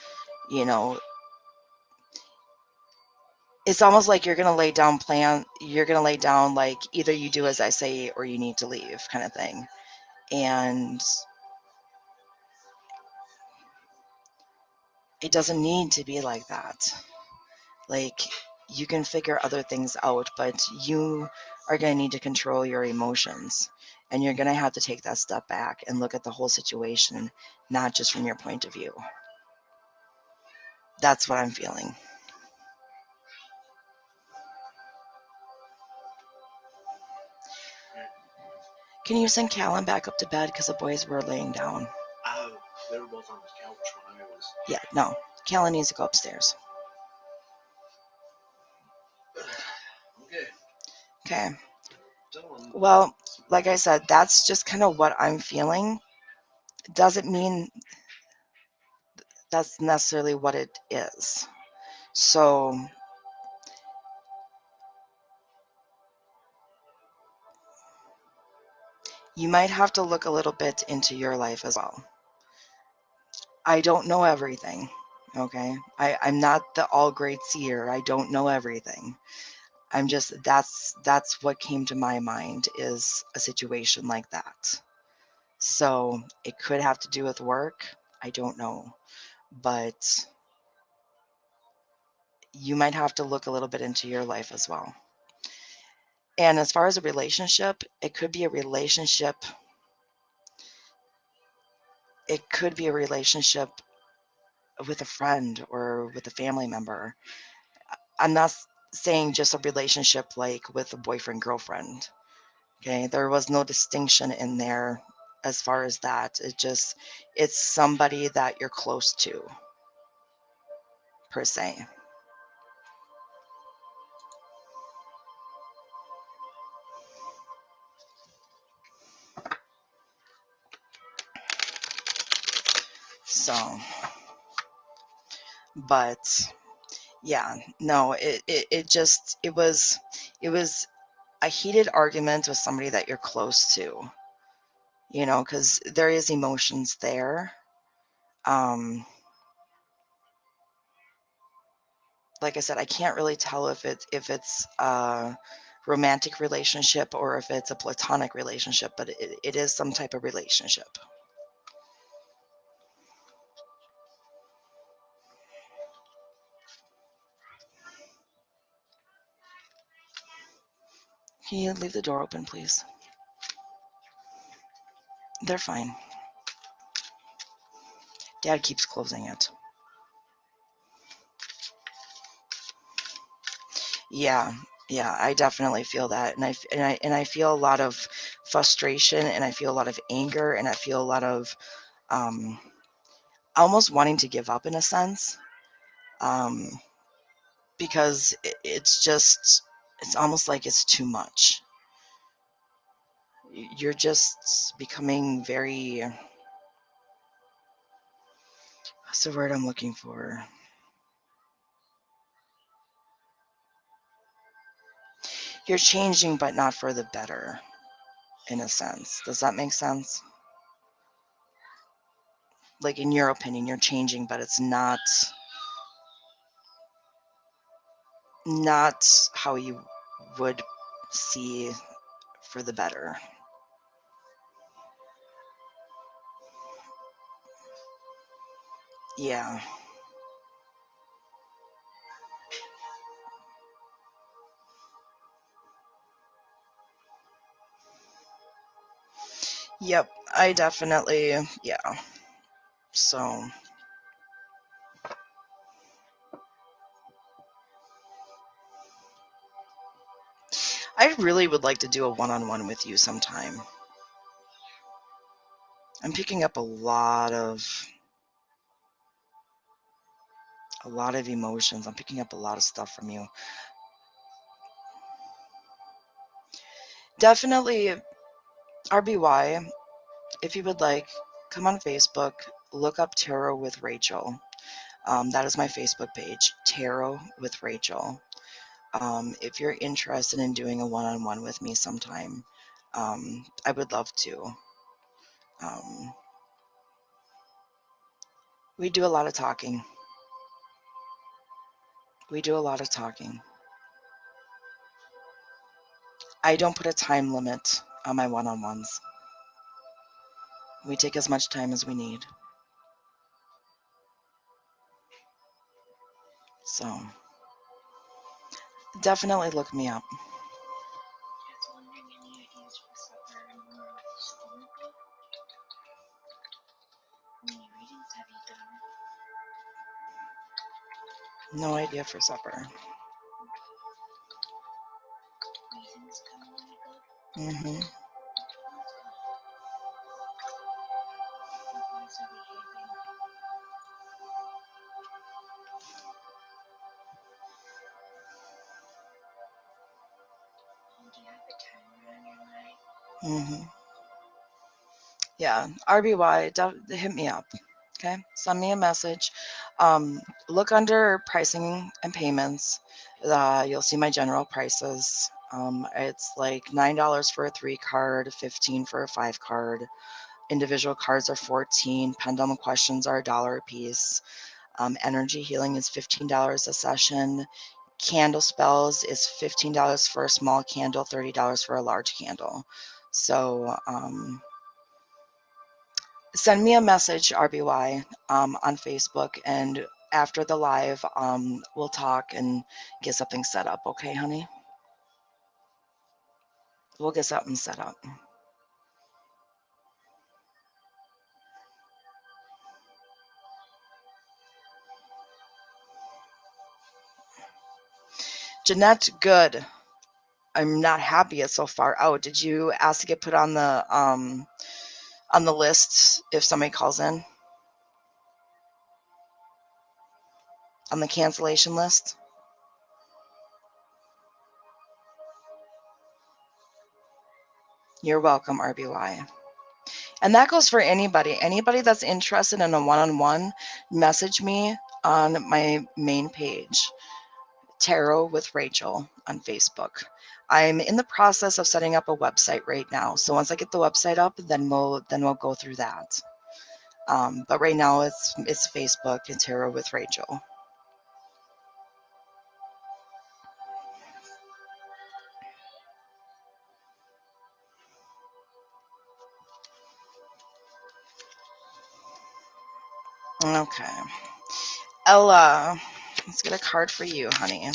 it's almost like you're going to lay down like either you do as I say or you need to leave kind of thing. And it doesn't need to be like that. Like you can figure other things out, but you are going to need to control your emotions And you're going to have to take that step back and look at the whole situation, not just from your point of view. That's what I'm feeling. Can you send Callan back up to bed because the boys were laying down? They were both on the couch when I was. Yeah, no. Callan needs to go upstairs. Okay. Okay. Tell them. Well, like I said, that's just kind of what I'm feeling. It doesn't mean that's necessarily what it is. So you might have to look a little bit into your life as well. I don't know everything. Okay. I'm not the all great seer. I don't know everything. I'm just that's what came to my mind is a situation like that. So it could have to do with work. I don't know. But you might have to look a little bit into your life as well. And as far as a relationship, it could be a relationship. It could be a relationship with a friend or with a family member. I'm not saying just a relationship like with a boyfriend, girlfriend. Okay. There was no distinction in there as far as that. It's somebody that you're close to, per se. So, but yeah, no, it was a heated argument with somebody that you're close to, because there is emotions there. Um, like I said, I can't really tell if it's a romantic relationship or if it's a platonic relationship, but it is some type of relationship. Can you leave the door open, please? They're fine. Dad keeps closing it. Yeah, yeah, I definitely feel that, and I feel a lot of frustration, and I feel a lot of anger, and I feel a lot of um, almost wanting to give up in a sense, um, because it's almost like it's too much. You're just becoming very, what's the word I'm looking for? You're changing, but not for the better, in a sense. Does that make sense? Like, in your opinion, you're changing, but it's not how you would see for the better. Yeah. Yep, I definitely, yeah. So, I really would like to do a one-on-one with you sometime. I'm picking up a lot of emotions. I'm picking up a lot of stuff from you. Definitely RBY, if you would like, come on Facebook, look up Tarot with Rachel. That is my Facebook page, Tarot with Rachel. If you're interested in doing a one-on-one with me sometime, I would love to. Um, we do a lot of talking. We do a lot of talking. I don't put a time limit on my one-on-ones. We take as much time as we need. So, definitely look me up. I was wondering any ideas for supper and No idea for supper. Raisins come really good. Mm-hmm. The boys are behaving. Oh, do you have a timer on your line? Mm-hmm. Yeah, RBY, hit me up. Okay, send me a message. Look under pricing and payments. You'll see my general prices. It's like $9 for a 3 card, 15 for a 5 card. Individual cards are 14. Pendulum questions are $1 a piece. Energy healing is $15 a session. Candle spells is $15 for a small candle, $30 for a large candle. So send me a message, RBY, on Facebook, and after the live, we'll talk and get something set up. Okay, honey? We'll get something set up. Jeanette, good. I'm not happy it's so far out. Did you ask to get put on the list if somebody calls in? On the cancellation list? You're welcome, RBY. And that goes for anybody. Anybody that's interested in a one-on-one, message me on my main page, Tarot with Rachel on Facebook. I'm in the process of setting up a website right now. So once I get the website up, then we'll go through that. But right now it's Facebook and Tarot with Rachel. Okay. Ella, let's get a card for you, honey.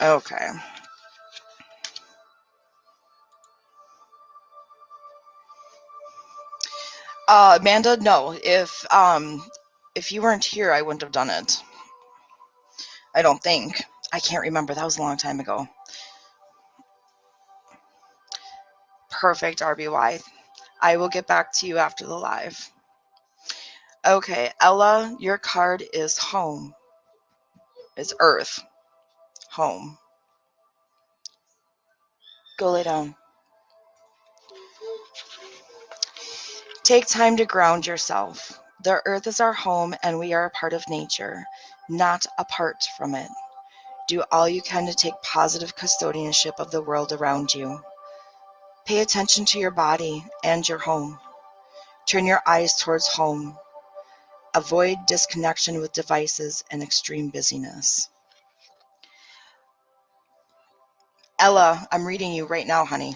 Okay. Amanda, no. If you weren't here, I wouldn't have done it. I don't think. I can't remember. That was a long time ago. Perfect, RBY. I will get back to you after the live. Okay, Ella, your card is home. It's Earth. Home. Go lay down. Take time to ground yourself. The Earth is our home and we are a part of nature, not apart from it. Do all you can to take positive custodianship of the world around you. Pay attention to your body and your home. Turn your eyes towards home. Avoid disconnection with devices and extreme busyness. Ella, I'm reading you right now, honey.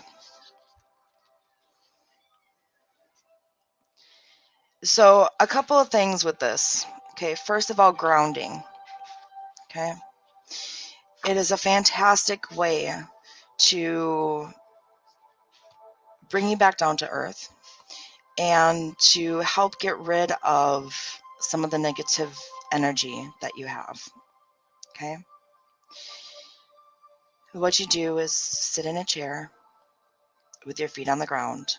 So, a couple of things with this. Okay, first of all, grounding. Okay. It is a fantastic way to bring you back down to earth and to help get rid of some of the negative energy that you have. Okay. What you do is sit in a chair with your feet on the ground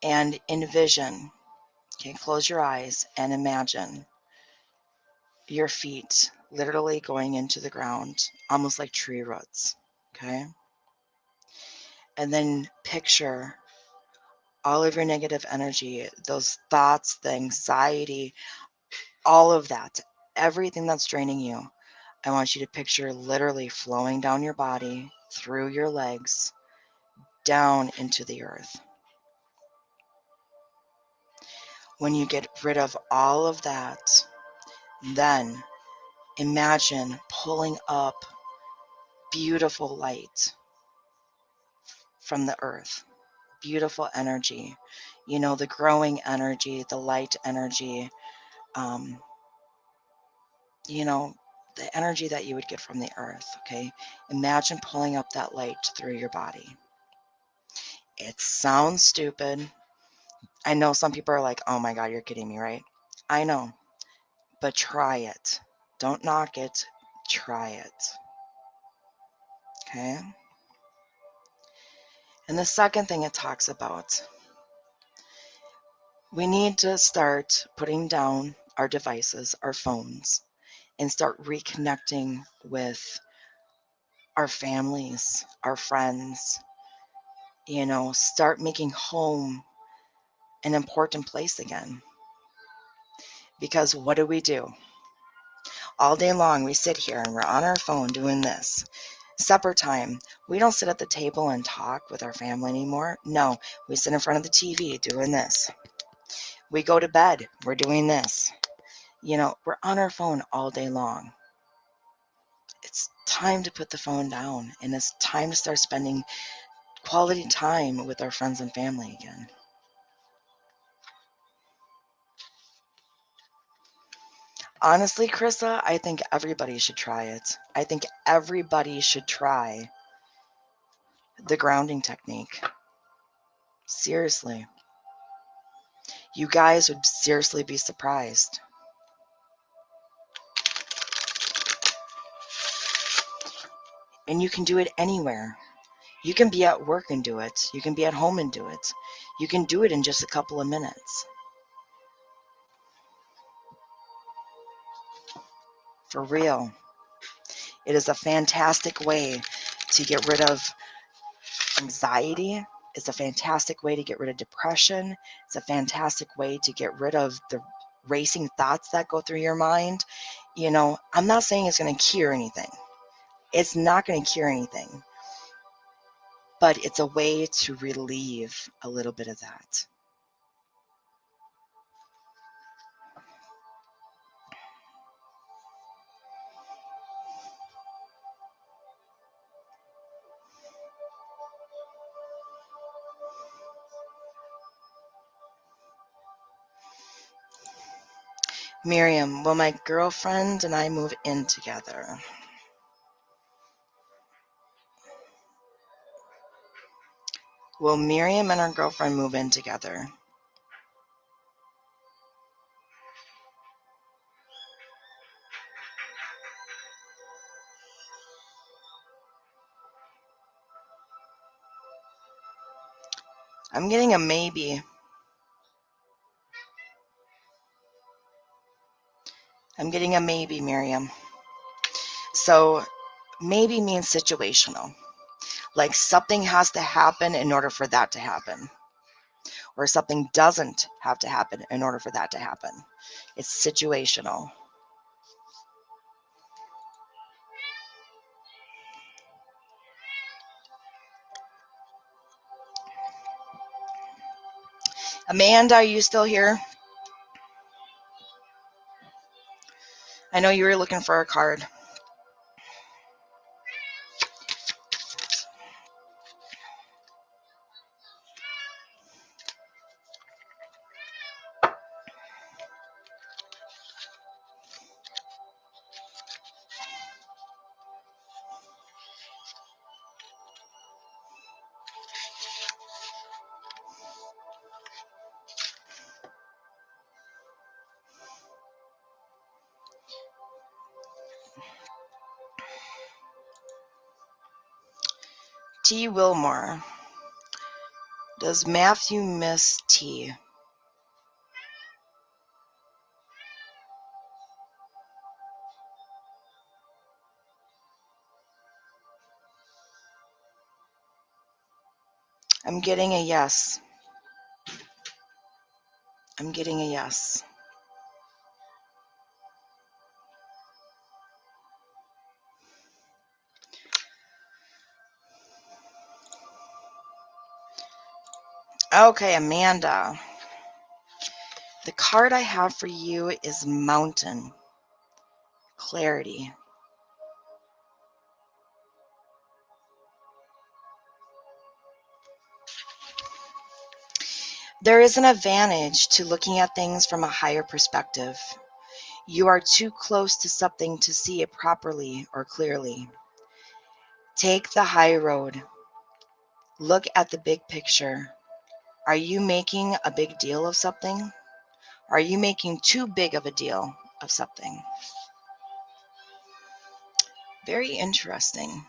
and envision. Okay, close your eyes and imagine your feet literally going into the ground, almost like tree roots. Okay. And then picture all of your negative energy, those thoughts, the anxiety, all of that, everything that's draining you. I want you to picture literally flowing down your body, through your legs, down into the earth. When you get rid of all of that, then imagine pulling up beautiful light from the earth, beautiful energy, the growing energy, the light energy, um, the energy that you would get from the earth, okay? Imagine pulling up that light through your body. It sounds stupid. I know some people are like, oh my God, you're kidding me, right? I know, but try it. Don't knock it, try it, okay? And the second thing it talks about, we need to start putting down our devices, our phones, and start reconnecting with our families, our friends, start making home an important place again. Because what do? All day long, we sit here and we're on our phone doing this. Supper time, we don't sit at the table and talk with our family anymore. No, we sit in front of the TV doing this. We go to bed, we're doing this. We're on our phone all day long. It's time to put the phone down, and it's time to start spending quality time with our friends and family again. Honestly, Krissa, I think everybody should try it. I think everybody should try the grounding technique. Seriously. You guys would seriously be surprised. And you can do it anywhere. You can be at work and do it. You can be at home and do it. You can do it in just a couple of minutes. For real. It is a fantastic way to get rid of anxiety. It's a fantastic way to get rid of depression. It's a fantastic way to get rid of the racing thoughts that go through your mind. I'm not saying it's going to cure anything. It's not going to cure anything. But it's a way to relieve a little bit of that. Miriam, will my girlfriend and I move in together? Will Miriam and her girlfriend move in together? I'm getting a maybe. I'm getting a maybe, Miriam. So maybe means situational. Like something has to happen in order for that to happen. Or something doesn't have to happen in order for that to happen. It's situational. Amanda, are you still here? I know you were looking for a card. T. Wilmore. Does Matthew miss T? I'm getting a yes. I'm getting a yes. Okay, Amanda. The card I have for you is Mountain. Clarity. There is an advantage to looking at things from a higher perspective. You are too close to something to see it properly or clearly. Take the high road. Look at the big picture. Are you making a big deal of something? Are you making too big of a deal of something? Very interesting.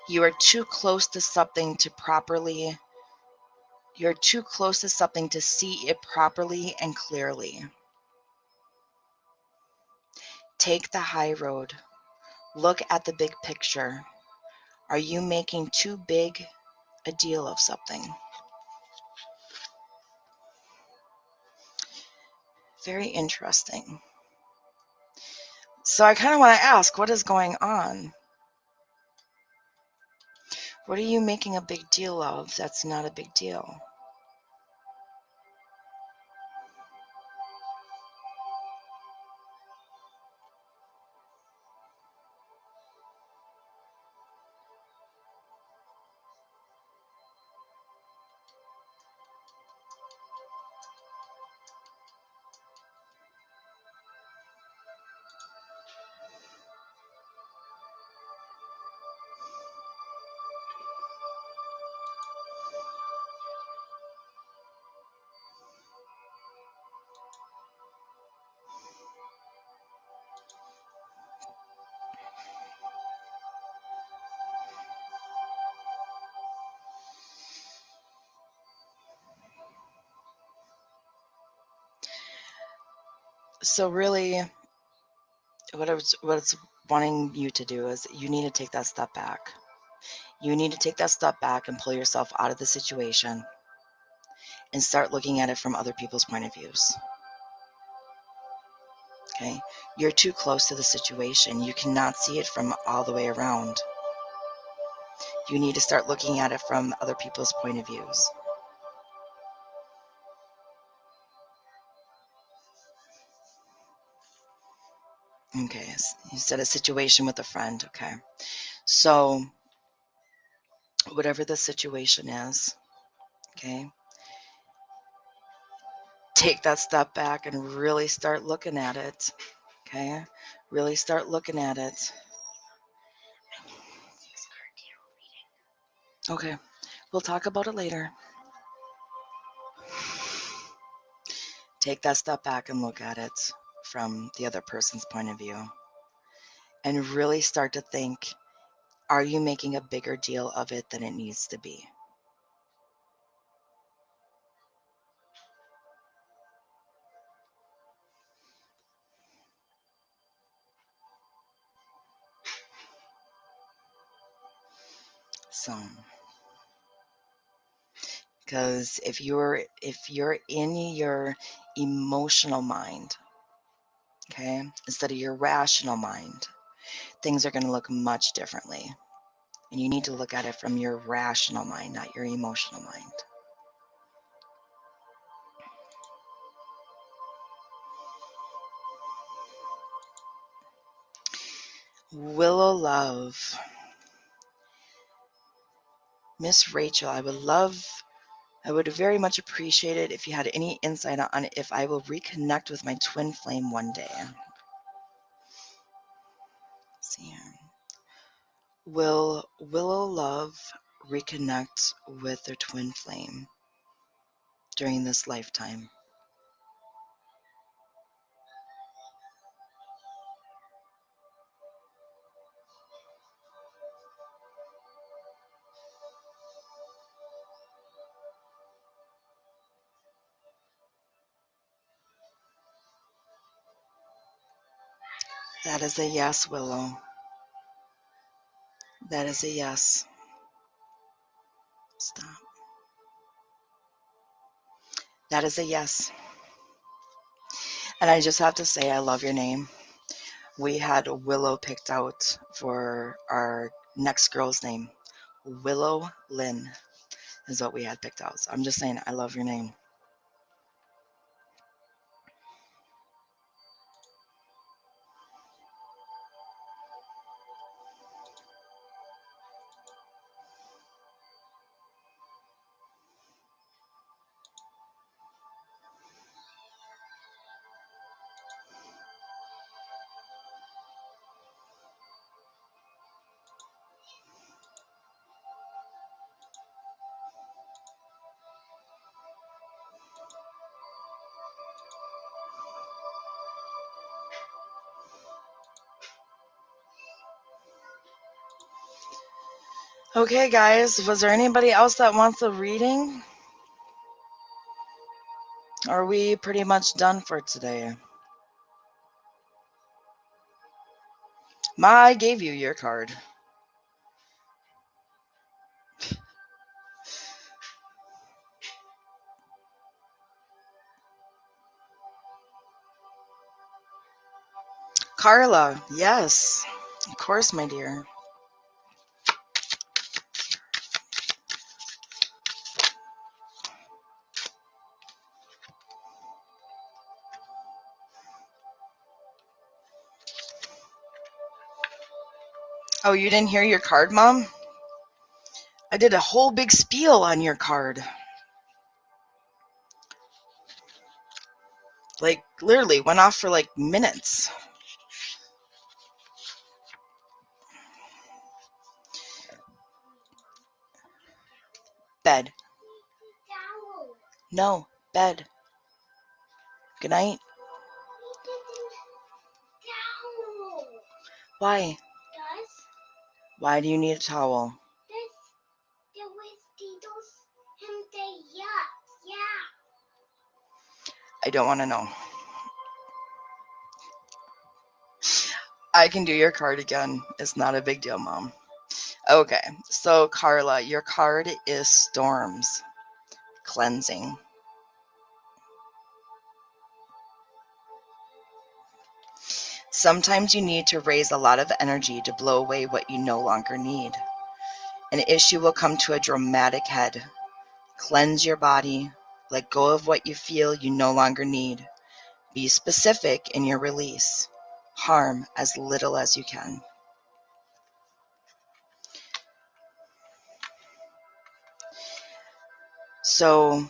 You are too close to something to properly, you're too close to something to see it properly and clearly. Take the high road. Look at the big picture. Are you making too big a deal of something? Very interesting. So I kind of want to ask, what is going on? What are you making a big deal of that's not a big deal? So really, what it's wanting you to do is you need to take that step back. You need to take that step back and pull yourself out of the situation and start looking at it from other people's point of views. Okay? You're too close to the situation. You cannot see it from all the way around. You need to start looking at it from other people's point of views. Okay, you said a situation with a friend. Okay. So, whatever the situation is, okay, take that step back and really start looking at it. Okay, really start looking at it. Okay, we'll talk about it later. Take that step back and look at it from the other person's point of view. And really start to think, are you making a bigger deal of it than it needs to be? So, because if you're in your emotional mind, okay, instead of your rational mind, things are going to look much differently. And you need to look at it from your rational mind, not your emotional mind. Willow Love. Miss Rachel, I would very much appreciate it if you had any insight on if I will reconnect with my twin flame one day. Let's see here. Will Willow Love reconnect with their twin flame during this lifetime? That is a yes, Willow. That is a yes. Stop. That is a yes. And I just have to say, I love your name. We had Willow picked out for our next girl's name. Willow Lynn is what we had picked out. So I'm just saying, I love your name. Okay, guys, was there anybody else that wants a reading? Are we pretty much done for today? Ma, I gave you your card. Carla, yes, of course, my dear. Oh, you didn't hear your card, Mom? I did a whole big spiel on your card. Like, literally went off for like minutes. Bed. Towel. No, bed. Good night. Towel. Why? Does Why do you need a towel? this the mosquitoes him say yeah. I don't want to know. I can do your card again. It's not a big deal, Mom. Okay, so Carla, your card is Storms. Cleansing. Sometimes you need to raise a lot of energy to blow away what you no longer need. An issue will come to a dramatic head. Cleanse your body. Let go of what you feel you no longer need. Be specific in your release. Harm as little as you can. So,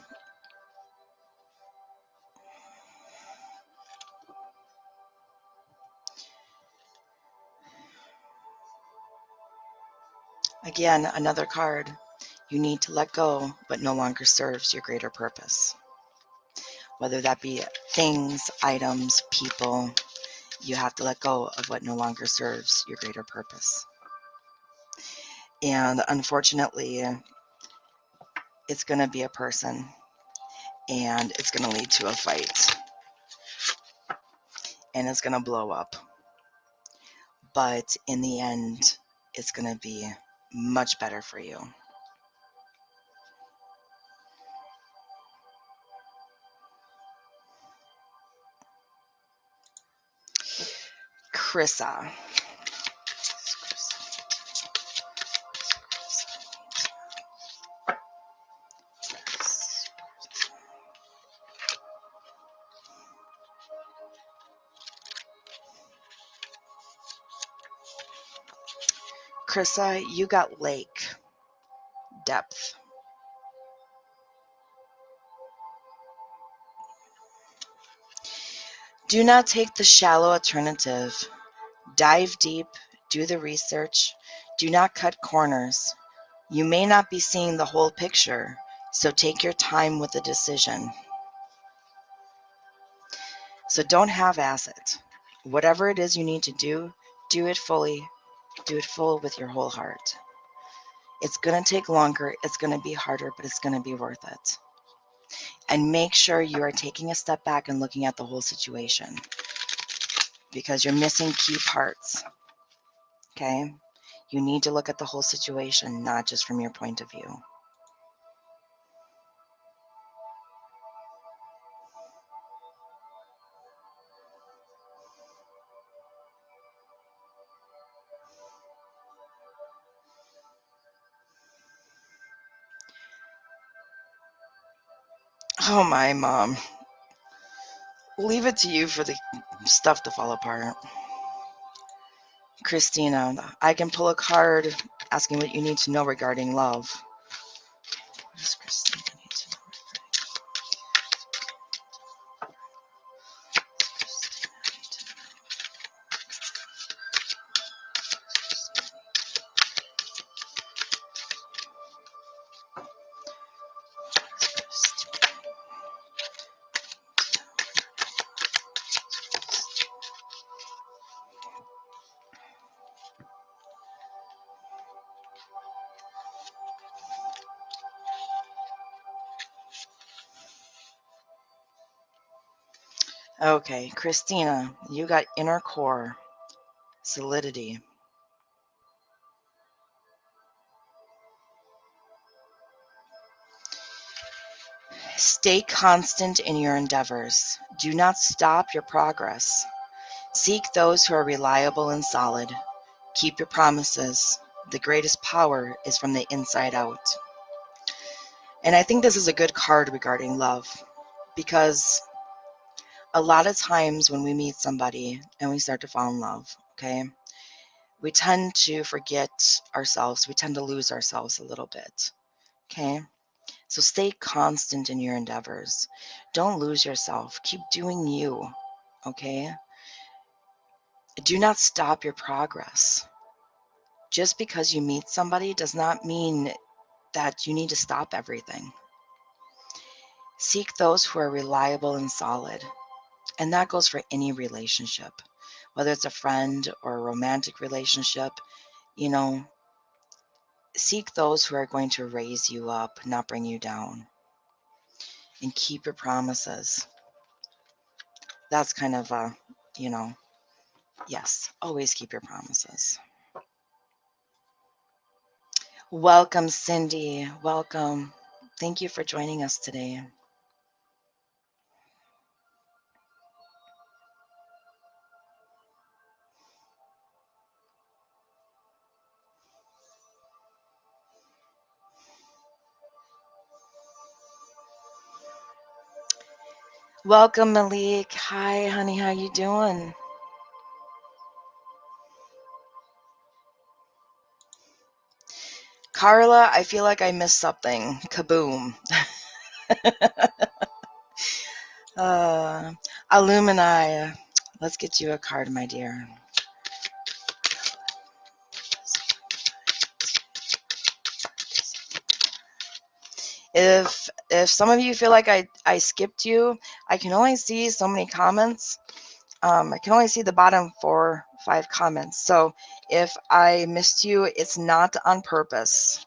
again, another card. You need to let go what no longer serves your greater purpose. Whether that be things, items, people, you have to let go of what no longer serves your greater purpose. And unfortunately, it's going to be a person, and it's going to lead to a fight, and it's going to blow up. But in the end, it's going to be much better for you. Krissa. Krissa, you got lake. Depth. Do not take the shallow alternative. Dive deep, do the research. Do not cut corners. You may not be seeing the whole picture, so take your time with the decision. So don't half-ass it. Whatever it is you need to do it fully. Do it full with your whole heart. It's going to take longer, it's going to be harder, but it's going to be worth it. And make sure you are taking a step back and looking at the whole situation, because you're missing key parts. Okay? You need to look at the whole situation, not just from your point of view. Oh, my mom. Leave it to you for the stuff to fall apart. Christina, I can pull a card asking what you need to know regarding love. What does Christina need to know Okay, Christina, you got inner core, solidity. Stay constant in your endeavors. Do not stop your progress. Seek those who are reliable and solid. Keep your promises. The greatest power is from the inside out. And I think this is a good card regarding love because a lot of times when we meet somebody and we start to fall in love, okay, we tend to forget ourselves. We tend to lose ourselves a little bit, okay? So stay constant in your endeavors. Don't lose yourself. Keep doing you, okay? Do not stop your progress. Just because you meet somebody does not mean that you need to stop everything. Seek those who are reliable and solid. And that goes for any relationship, whether it's a friend or a romantic relationship. You know, seek those who are going to raise you up, not bring you down. And keep your promises. That's kind of yes, always keep your promises. Welcome, Cindy. Welcome. Thank you for joining us today. Welcome, Malik. Hi, honey. How you doing? Carla, I feel like I missed something. Kaboom. Illumini. Let's get you a card, my dear. If some of you feel like I skipped you, I can only see so many comments. I can only see the bottom 4-5 comments. So if I missed you, it's not on purpose.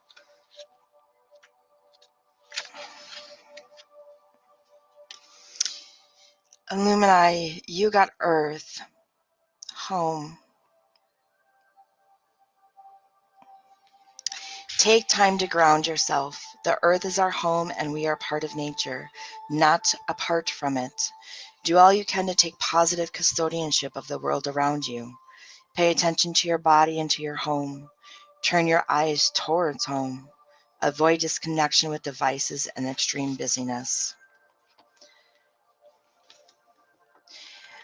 Illumini, you got Earth, home. Take time to ground yourself. The Earth is our home and we are part of nature, not apart from it. Do all you can to take positive custodianship of the world around you. Pay attention to your body and to your home. Turn your eyes towards home. Avoid disconnection with devices and extreme busyness.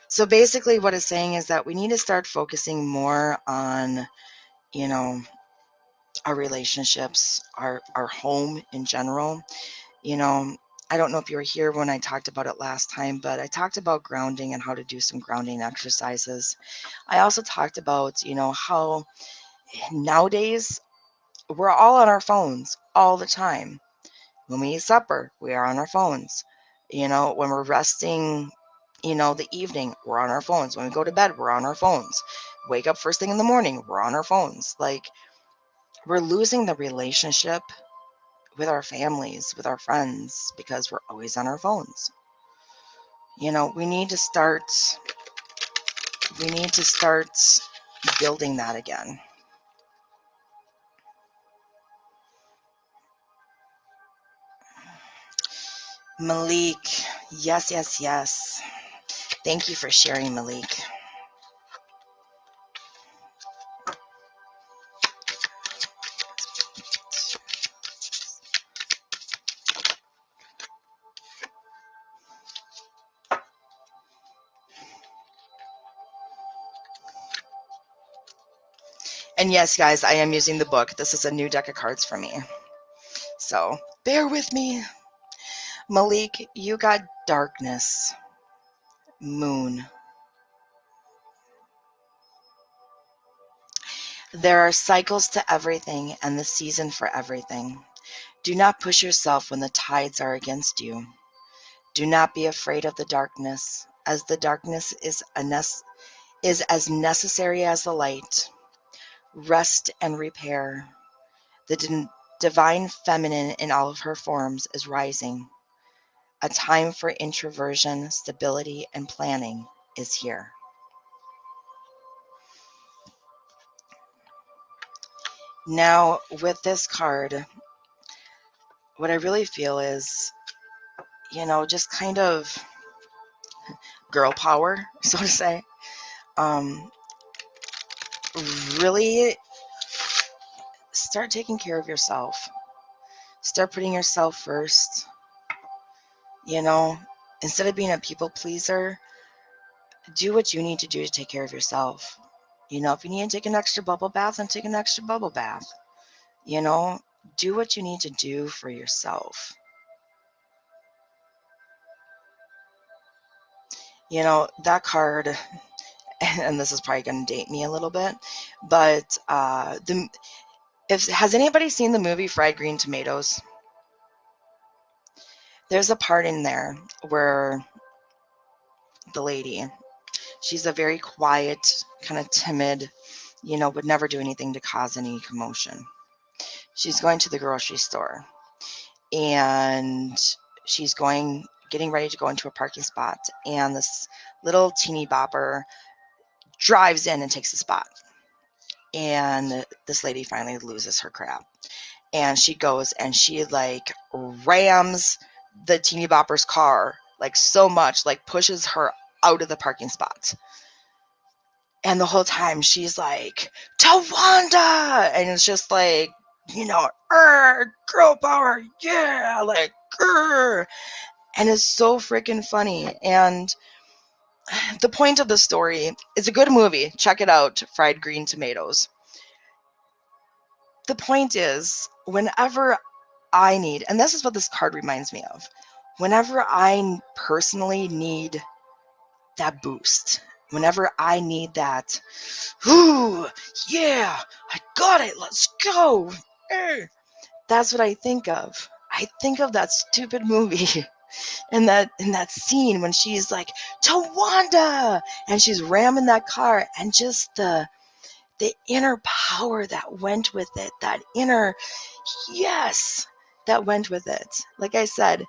So basically what it's saying is that we need to start focusing more on, our relationships, our home in general. I don't know if you were here when I talked about it last time, but I talked about grounding and how to do some grounding exercises. I also talked about, how nowadays we're all on our phones all the time. When we eat supper, we are on our phones. When we're resting, the evening, we're on our phones. When we go to bed, we're on our phones. Wake up first thing in the morning, we're on our phones. Like, we're losing the relationship with our families, with our friends, because we're always on our phones. We need to start building that again. Malik, yes, yes, yes. Thank you for sharing, Malik. And yes, guys, I am using the book. This is a new deck of cards for me. So bear with me. Malik, you got darkness, moon. There are cycles to everything and the season for everything. Do not push yourself when the tides are against you. Do not be afraid of the darkness, as the darkness is as necessary as the light. Rest and repair. The divine feminine in all of her forms is rising. A time for introversion, stability, and planning is here. Now, with this card, what I really feel is, just kind of girl power, so to say. Really start taking care of yourself. Start putting yourself first. Instead of being a people pleaser, do what you need to do to take care of yourself. If you need to take an extra bubble bath, then take an extra bubble bath. Do what you need to do for yourself. That card, and this is probably going to date me a little bit, but has anybody seen the movie Fried Green Tomatoes? There's a part in there where the lady, she's a very quiet, kind of timid, would never do anything to cause any commotion. She's going to the grocery store, and she's getting ready to go into a parking spot, and this little teeny bopper drives in and takes the spot. And this lady finally loses her crap. And she goes and she rams the teeny bopper's car so much, pushes her out of the parking spot. And the whole time she's like, Tawanda! And it's just girl power, yeah, grr. And it's so freaking funny. And the point of the story is a good movie. Check it out, Fried Green Tomatoes. The point is, whenever I need, and this is what this card reminds me of, whenever I personally need that boost, whenever I need that, ooh, yeah, I got it, let's go. That's what I think of. I think of that stupid movie. In that scene when she's like, Tawanda! And she's ramming that car, and just the inner power that went with it, that inner yes that went with it. Like I said,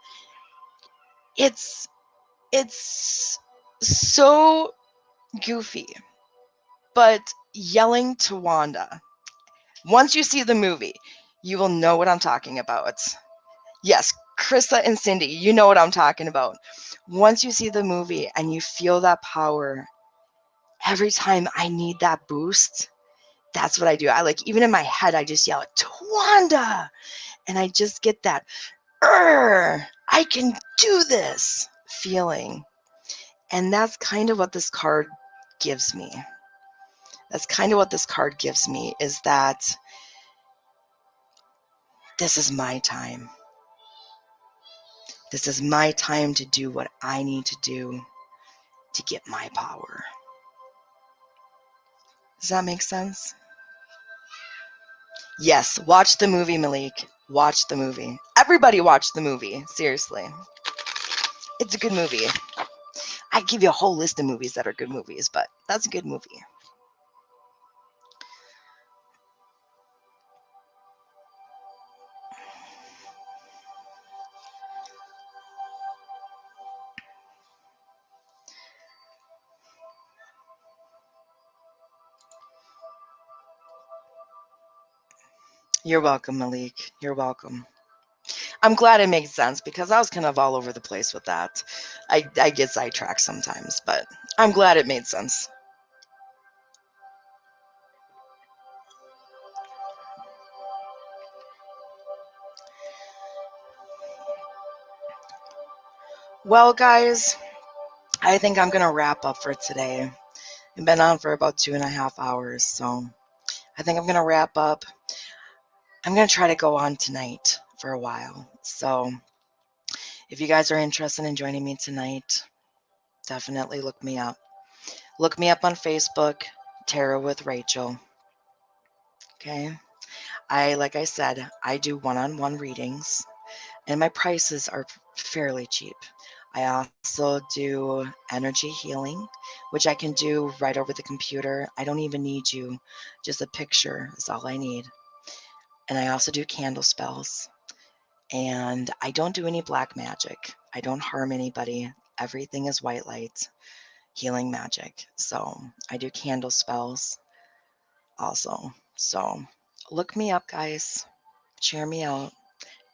it's so goofy, but yelling Tawanda. Once you see the movie, you will know what I'm talking about. Yes, Krista and Cindy, you know what I'm talking about. Once you see the movie and you feel that power, every time I need that boost, that's what I do. I even in my head, I just yell, Tawanda! And I just get that, I can do this feeling. And that's kind of what this card gives me. That's kind of what this card gives me, is that this is my time. This is my time to do what I need to do to get my power. Does that make sense? Yes, watch the movie, Malik. Watch the movie. Everybody watch the movie. Seriously. It's a good movie. I give you a whole list of movies that are good movies, but that's a good movie. You're welcome, Malik. You're welcome. I'm glad it makes sense, because I was kind of all over the place with that. I get sidetracked sometimes, but I'm glad it made sense. Well, guys, I think I'm going to wrap up for today. I've been on for about 2.5 hours, so I think I'm going to wrap up. I'm going to try to go on tonight for a while. So if you guys are interested in joining me tonight, definitely look me up. Look me up on Facebook, Tarot with Rachel. Okay. Like I said, I do one-on-one readings and my prices are fairly cheap. I also do energy healing, which I can do right over the computer. I don't even need you. Just a picture is all I need. And I also do candle spells. And I don't do any black magic. I don't harm anybody. Everything is white light, healing magic. So I do candle spells also. So look me up, guys. Cheer me out.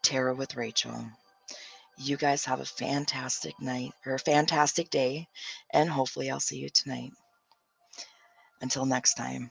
Tarot with Rachel. You guys have a fantastic night or a fantastic day, and hopefully I'll see you tonight. Until next time.